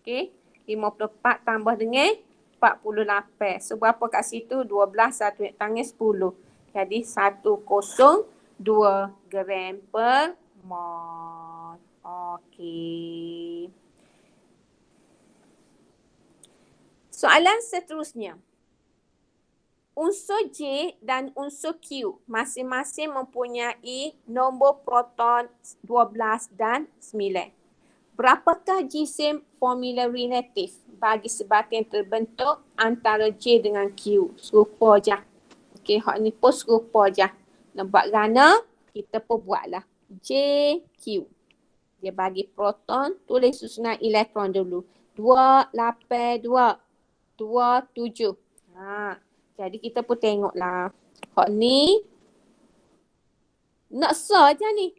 A: Okey. 54 tambah dengan 48. So berapa kat situ? 12, 1 naik tangan 10. Jadi 102 gram per mol. Okey. Soalan seterusnya. Unsur J dan unsur Q masing-masing mempunyai nombor proton 12 dan 9. Berapakah jisim formula relatif bagi sebatian terbentuk antara J dengan Q? Serupa je. Okey, hak ni pun serupa je. Nak buat gana, kita pun buatlah. J, Q. Dia bagi proton, tulis susunan elektron dulu. 2, 8, 2. 2, 7. Jadi kita pun tengoklah. Hak ni nak sah je ni.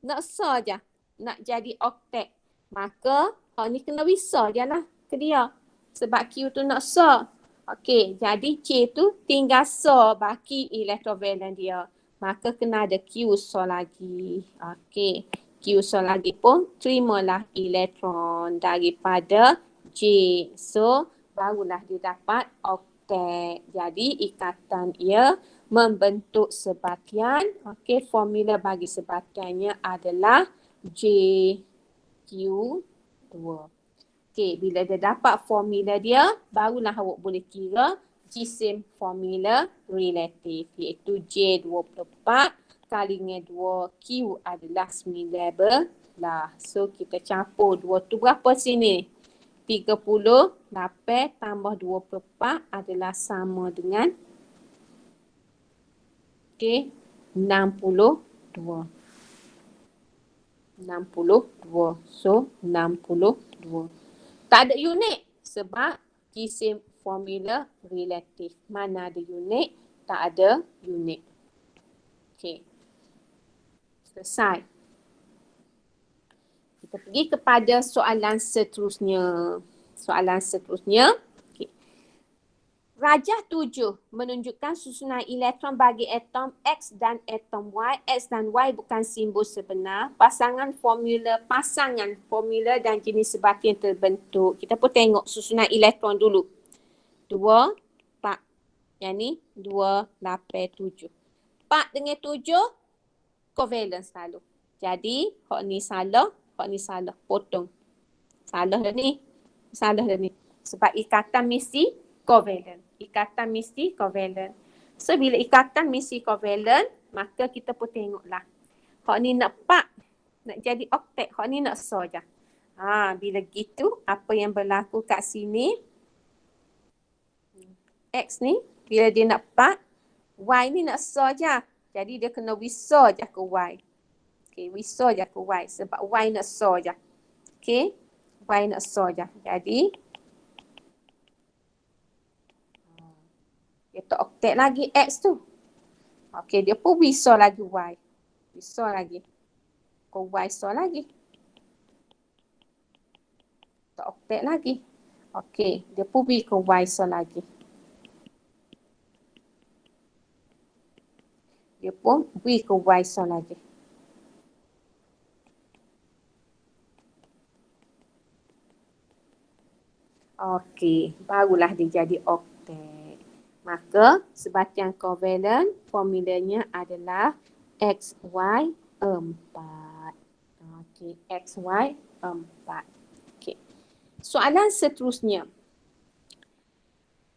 A: Nak sah je. Nak jadi oktet. Maka hak ni kena wisar je lah ke dia. Sebab Q tu nak sah. Okey, jadi C tu tinggal so baki elektrovalen dia. Maka kena ada Q so lagi. Okey, Q so lagi pun terimalah elektron daripada J. So, barulah dia dapat oktet. Jadi, ikatan ia membentuk sebatian. Okey, formula bagi sebatiannya adalah JQ2. Okey, bila dia dapat formula dia, barulah awak boleh kira jisim formula relatif, iaitu J24 kali dengan 2Q adalah 19. So, kita campur 2 tu berapa sini? 38 tambah 24 adalah sama dengan 62. 62. So, 62. Tak ada unit sebab jisim formula relatif. Mana ada unit? Tak ada unit. Okey. Selesai. Kita pergi kepada soalan seterusnya. Soalan seterusnya. Okay. Rajah 7 menunjukkan susunan elektron bagi atom X dan atom Y. X dan Y bukan simbol sebenar. Pasangan formula dan jenis sebatian terbentuk. Kita pun tengok susunan elektron dulu. 2, 4. Yang ni 2, 8, 7. 4 dengan 7 covalent selalu. Jadi, hak ni salah, hak ni salah. Potong. Salah dah ni. Salah dah ni. Sebab ikatan mesti covalent. Ikatan mesti covalent. So, bila ikatan mesti covalent, maka kita pun tengoklah. Hak ni nak part, nak jadi oktet. Hak ni nak so je. Bila gitu, apa yang berlaku kat sini, X ni, bila dia nak part, Y ni nak so je. Jadi, dia kena wisor je ke Y. Okay, wisor je ke Y. Sebab Y nak so je. Okay, Y nak so je. Jadi, dia tak oktet lagi X tu. Okey, dia pun wisor lagi Y. Wisor lagi. Kau Y so lagi. Tak oktet lagi. Okey, dia pun B ke Y so lagi. Dia pun B ke Y so lagi. Okey, barulah dia jadi oktet. Maka sebatian covalent formulanya adalah XY4. Okey, XY4. Okey. Soalan seterusnya.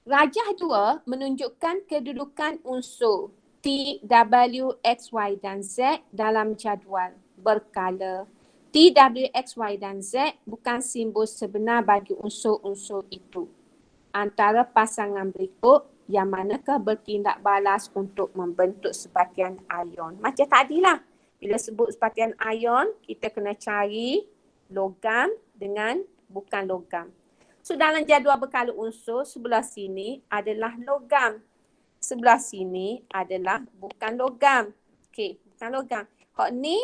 A: Rajah 2 menunjukkan kedudukan unsur T, W, X, Y dan Z dalam jadual berkala. T, W, X, Y dan Z bukan simbol sebenar bagi unsur-unsur itu. Antara pasangan berikut yang manakah bertindak balas untuk membentuk sebatian ion. Macam tadilah. Bila sebut sebatian ion, kita kena cari logam dengan bukan logam. So dalam jadual berkala unsur, sebelah sini adalah logam. Sebelah sini adalah bukan logam. Okey, bukan logam. Hak ni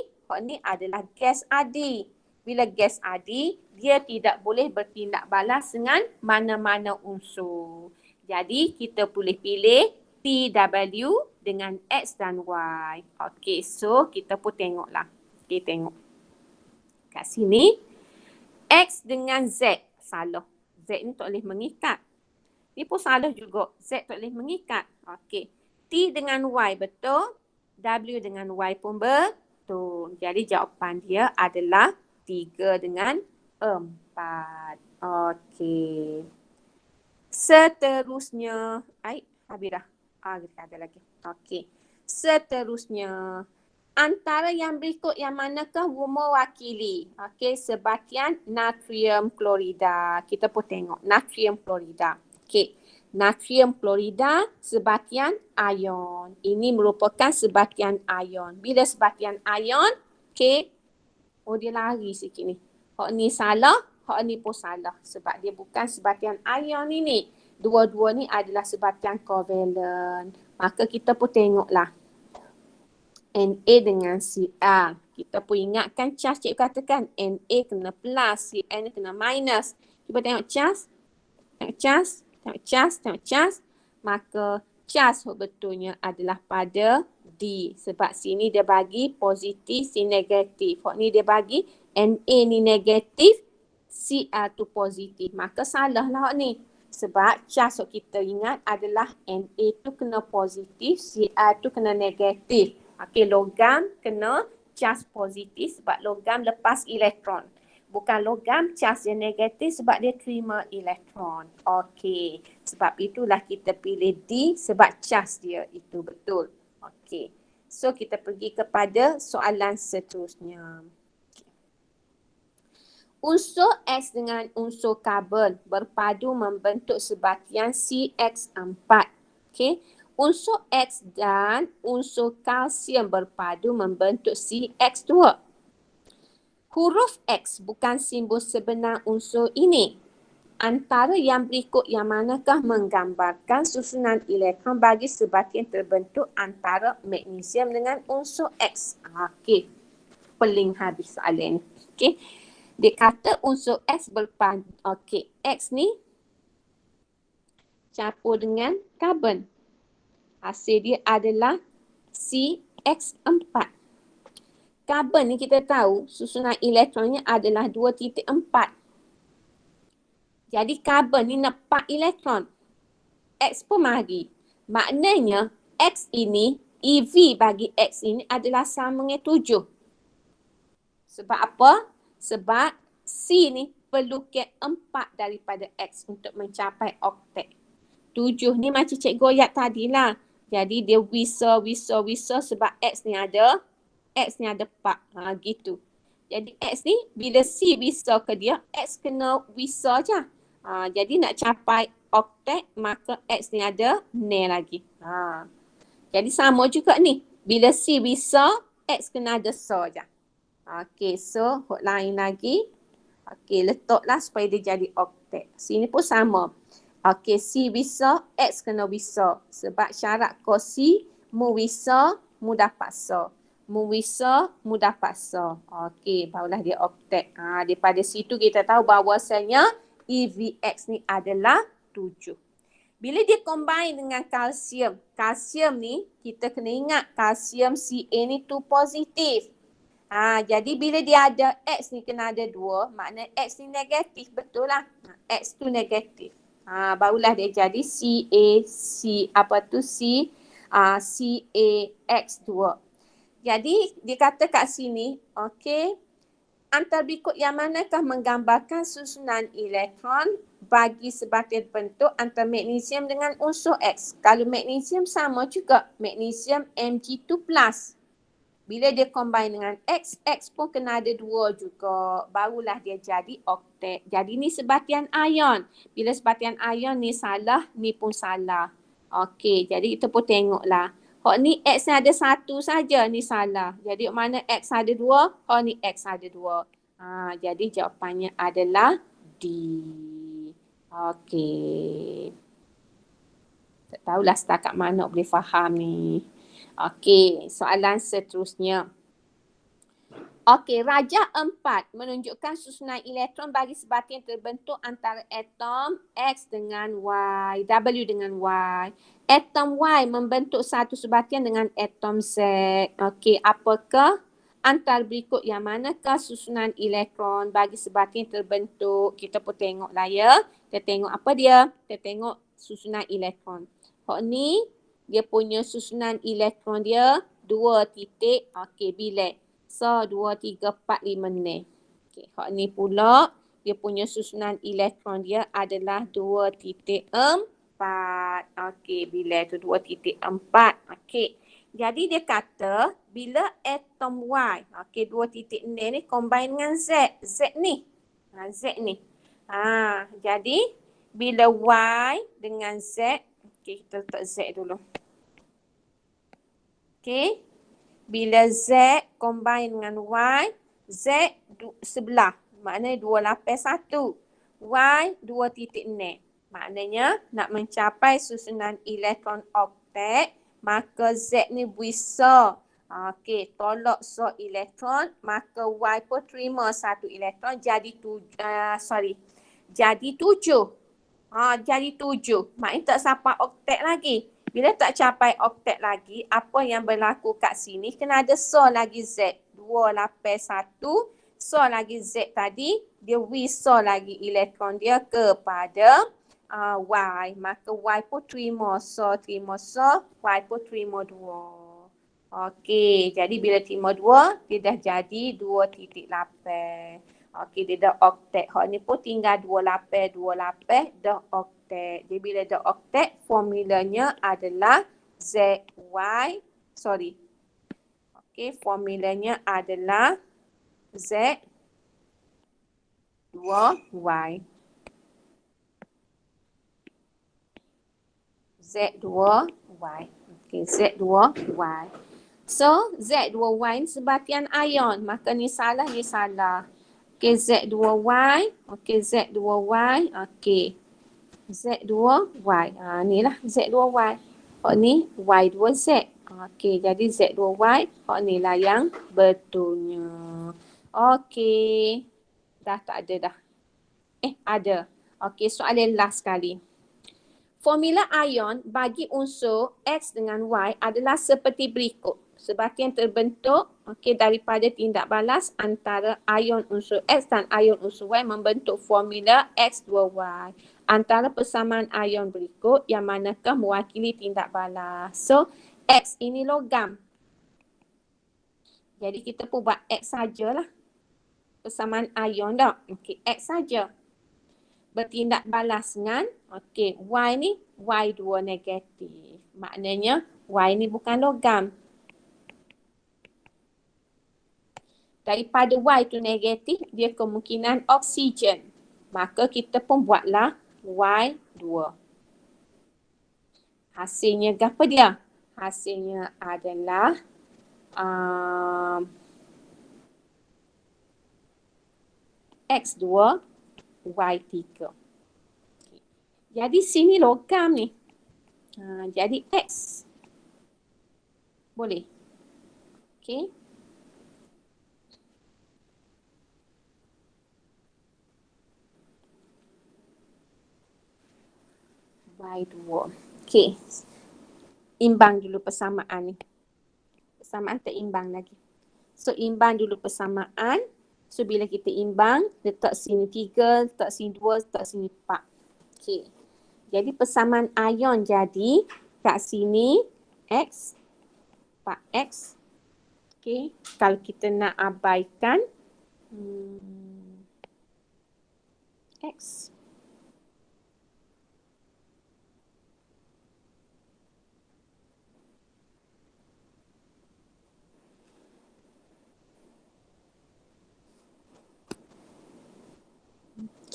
A: adalah gas adi. Bila gas adi, dia tidak boleh bertindak balas dengan mana-mana unsur. Jadi, kita boleh pilih TW dengan X dan Y. Okey, so kita pun tengoklah. Okey, tengok. Kat sini, X dengan Z salah. Z ni tak boleh mengikat. Ni pun salah juga. Z tak boleh mengikat. Okey. T dengan Y betul. W dengan Y pun betul. Jadi jawapan dia adalah 3 dengan 4. Okey. Seterusnya. Habis dah. Ada lagi. Okey. Seterusnya. Antara yang berikut yang manakah mewakili? Okey, sebatian natrium klorida. Kita pun tengok natrium klorida. Okey, natrium klorida sebatian ion. Ini merupakan sebatian ion. Bila sebatian ion, okey, dia lari sikit ni. Hak ni salah, hak ni pun salah. Sebab dia bukan sebatian ion ini. Dua-dua ni adalah sebatian covalent. Maka kita pun tengoklah. Na dengan Cl. Kita pun ingatkan charge cikgu katakan Na kena plus, Cl kena minus. Cuba tengok charge. Tengok charge. tengok cas. Maka cas betulnya adalah pada D. Sebab sini dia bagi positif, sini negatif. Hak ni dia bagi Na ni negatif, Cl tu positif. Maka salah lah hak ni. Sebab cas kita ingat adalah Na tu kena positif, Cl tu kena negatif. Okey, logam kena cas positif sebab logam lepas elektron. Bukan logam cas dia negatif sebab dia terima elektron. Okey, sebab itulah kita pilih D sebab cas dia itu betul. Okey, so kita pergi kepada soalan seterusnya. Unsur X dengan unsur karbon berpadu membentuk sebatian CX4. Okey. Unsur X dan unsur kalsium berpadu membentuk CX2. Huruf X bukan simbol sebenar unsur ini. Antara yang berikut yang manakah menggambarkan susunan elektron bagi sebatian terbentuk antara magnesium dengan unsur X? Okey. Peling habis soalan ni. Okey. Dia kata unsur X berpadu. Okey, X ni campur dengan karbon. Hasil dia adalah CX4. Karbon ni kita tahu susunan elektronnya adalah 2.4. Jadi karbon ni nak 4 elektron. X pun mari. Maknanya X ini, EV bagi X ini adalah sama dengan 7. Sebab apa? Sebab C ni perlu ke 4 daripada X untuk mencapai oktet. 7 ni macam cikgu ayat tadilah. Jadi dia wisa sebab X ni ada 4. Gitu. Jadi X ni bila C wisa ke dia, X kena wisa je. Jadi nak capai oktet maka X ni ada nil lagi. Jadi sama juga ni. Bila C wisa, X kena ada so je. Okey, so hot lain lagi. Okey, letaklah supaya dia jadi oktet. Sini pun sama. Okey, C wisa, X kena wisa. Sebab syarat kosi, mu wisa, mu dapat so. Mu wisa, mu dapat so. Okey, barulah dia oktet. Daripada situ kita tahu bahawasanya EVX ni adalah 7. Bila dia combine dengan kalsium, kalsium ni kita kena ingat kalsium Ca ni 2 positif. Jadi bila dia ada X ni kena ada 2, makna X ni negatif, betul lah. X tu negatif. Barulah dia jadi CaX2. Jadi dia kata kat sini, okey, antara berikut yang manakah menggambarkan susunan elektron bagi sebatian bentuk antara magnesium dengan unsur X. Kalau magnesium sama juga, magnesium Mg2+. Bila dia combine dengan X, X pun kena ada 2 juga. Barulah dia jadi oktet. Jadi ni sebatian ion. Bila sebatian ion ni salah, ni pun salah. Okey, jadi kita pun tengoklah. Hak ni X ni ada 1 saja, ni salah. Jadi mana X ada 2, hak ni X ada 2. Jadi jawapannya adalah D. Okey. Tak tahulah setakat mana boleh faham ni. Okey, soalan seterusnya. Okey, rajah 4 menunjukkan susunan elektron bagi sebatian terbentuk antara atom X dengan Y, W dengan Y. Atom Y membentuk satu sebatian dengan atom Z. Okey, apakah antara berikut yang manakah susunan elektron bagi sebatian terbentuk? Kita pun tengoklah ya. Kita tengok apa dia? Kita tengok susunan elektron. Hak ni dia punya susunan elektron dia 2 titik. Okey, bilik. So, 2, 3, 4, 5 ni. Okey, hak ni pula dia punya susunan elektron dia adalah 2.4. Okey, bilik tu 2.4. Okey. Jadi dia kata bila atom Y, okey 2.6 ni combine dengan Z. Z ni. Z ni. Jadi bila Y dengan Z, okey kita letak Z dulu. Okey. Bila Z combine dengan Y, Z sebelah. Maknanya 2 lapis 1. Y 2.6. Maknanya nak mencapai susunan elektron oktet, maka Z ni bisa. Okey, tolak so elektron, maka Y pun terima 1 elektron jadi jadi 7. Jadi 7. Maknanya tak sampai oktet lagi. Bila tak capai oktet lagi, apa yang berlaku kat sini, kena ada so lagi Z. 2 lapis 1. So lagi Z tadi, dia withdraw lagi elektron dia kepada Y. Maka Y pun terima so, Y pun terima 2. Okey, jadi bila terima 2, dia dah jadi 2.8. Okey, dia dah oktet. Hak ni pun tinggal 2 lapis dah oktet. Jadi bila dah oktet, formulanya adalah ZY. Sorry. Okey, formulanya adalah Z2Y. Z2Y. Okey, Z2Y. So, Z2Y ni sebatian ion. Maka ni salah, ni salah. Okey, Z2Y. Okey, Z2Y. Okey. Z2Y. Ni lah Z2Y. Hak ni Y2Z. Okey, jadi Z2Y. Hak ni lah yang betulnya. Okey. Dah tak ada dah. Ada. Okey, soalan last sekali. Formula ion bagi unsur X dengan Y adalah seperti berikut. Sebatian terbentuk daripada tindak balas antara ion unsur X dan ion unsur Y membentuk formula X2Y. Antara persamaan ion berikut yang manakah mewakili tindak balas. So, X ini logam. Jadi kita pun buat X sajalah. Persamaan ion dah. Okey, X saja. Bertindak balas dengan Y ni Y2 negatif. Maknanya Y ni bukan logam. Daripada Y tu negatif, dia kemungkinan oksigen. Maka kita pun buatlah Y2. Hasilnya apa dia? Hasilnya adalah X2 Y3. Jadi sini logam ni. Jadi X. Boleh. Okey. Y2. Okey. Imbang dulu persamaan ni. Persamaan terimbang lagi. So, imbang dulu persamaan. So, bila kita imbang, letak sini 3, letak sini 2, letak sini 4. Okey. Jadi, persamaan ion jadi kat sini X, 4X. Okey. Kalau kita nak abaikan X.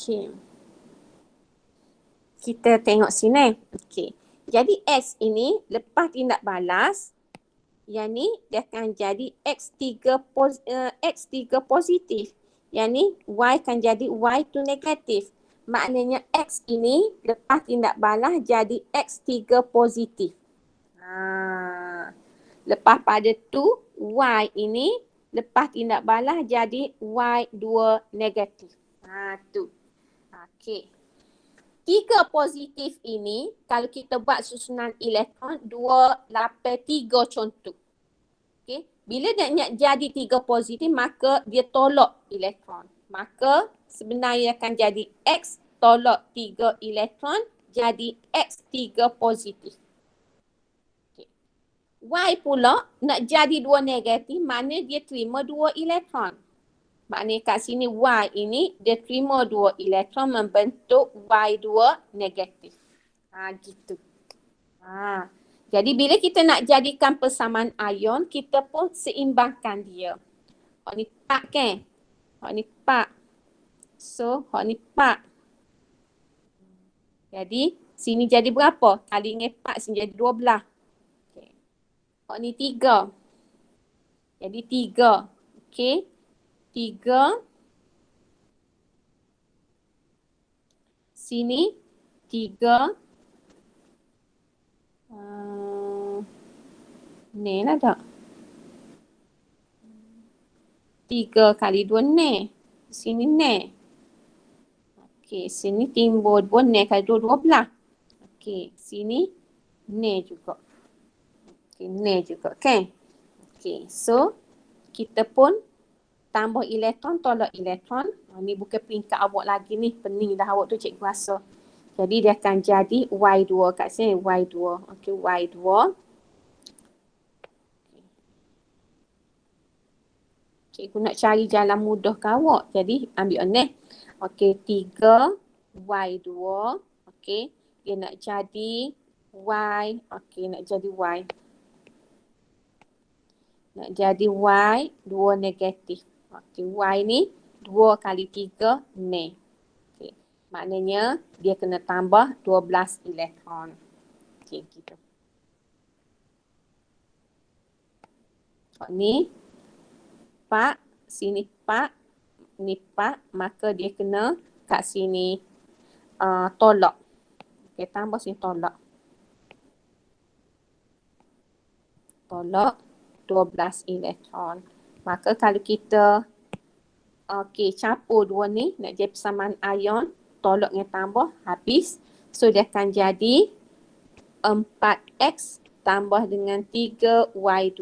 A: Okey. Kita tengok sini. Okey. Jadi X ini lepas tindak balas, yang ni dia akan jadi X3 positif. Yang ni Y akan jadi Y2 negatif. Maknanya X ini lepas tindak balas jadi X3 positif. Lepas pada tu Y ini lepas tindak balas jadi Y2 negatif. Tu. Okey. 3 positif ini, kalau kita buat susunan elektron, 2 lapis 3 contoh. Okey. Bila nak jadi 3 positif, maka dia tolak elektron. Maka sebenarnya akan jadi X tolak 3 elektron, jadi X3 positif. Okay. Y pula nak jadi 2 negatif, mana dia terima 2 elektron. Maknanya kat sini Y ini dia terima 2 elektron membentuk Y2 negatif. Gitu. Jadi bila kita nak jadikan persamaan ion, kita pun seimbangkan dia. Hak ni 4 kan? Hak ni 4. So, hak ni 4. Jadi, sini jadi berapa? Kali dengan 4, sini jadi 12. Okay. Hak ni 3. Jadi 3. Okey. 3. Sini 3. Ni lah tak? 3 kali 2 ni. Sini ni. Okey, sini timbul 2 ne kali 2, 12. Okey, sini ne juga. Okey, ne juga kan? Okey, so kita pun tambah elektron, tolak elektron. Ni bukan peringkat awak lagi ni, pening dah awak tu cikgu rasa. Jadi dia akan jadi Y2 kat sini, Y2. Okey, Y2. Cikgu nak cari jalan mudah ke awak. Jadi ambil ni. Okey, 3 Y2. Okey, dia nak jadi Y. Okey, nak jadi Y. Nak jadi Y 2 negatif. Okey, Y ni 2 kali 3 ne. Okey, maknanya dia kena tambah 12 elektron. Okey, gitu. Ni 4, sini 4, ni 4, maka dia kena kat sini tolak. Okey, tambah sini tolak. Tolak 12 elektron. Maka kalau kita campur dua ni nak jadi persamaan ion, tolak dengan tambah habis. So dia akan jadi 4x tambah dengan 3y2,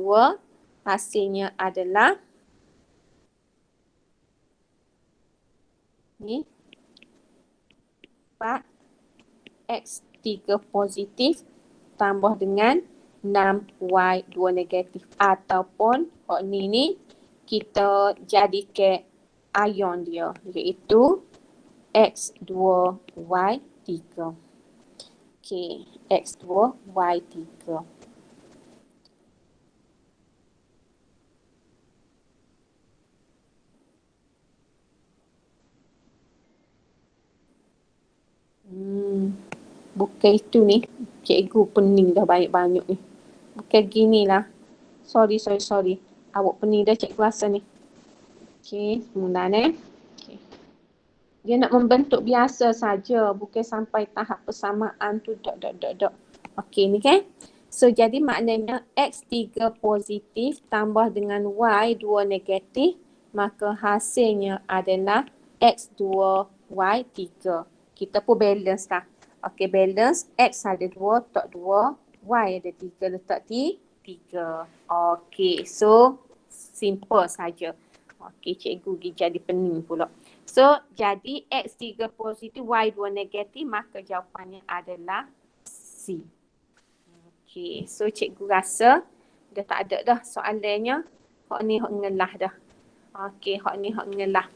A: hasilnya adalah ni 4x3 positif tambah dengan 6y2 negatif, ataupun ni kita jadikan ion dia iaitu x2y3. Okey, x2y3. Bukan itu ni. Cikgu pening dah banyak-banyak ni. Bukan gini lah. Sorry. Awak pening dah cikgu rasa ni. Okey, semula ni. Okay. Dia nak membentuk biasa saja, bukan sampai tahap persamaan tu dot. Okey ni kan. So jadi maknanya x3 positif tambah dengan y2 negatif, maka hasilnya adalah x2y3. Kita pun balance lah. Okey, balance. X ada 2, letak 2. Y ada 3, letak 3. Okey, so simple saja. Okey, cikgu pergi jadi pening pula. So, jadi X3 positif, Y2 negatif, maka jawapannya adalah C. Okey, so cikgu rasa dah tak ada dah soalannya. Hak ni hak ngelah dah. Okey, hak ni hak ngelah.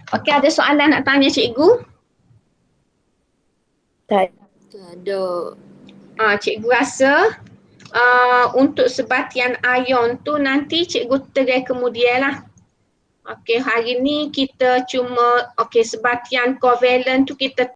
A: Okey, ada soalan nak tanya cikgu?
C: Tak.
D: ada.
A: Cikgu rasa untuk sebatian ion tu nanti cikgu terai kemudian lah. Okey, hari ni kita cuma sebatian covalent tu kita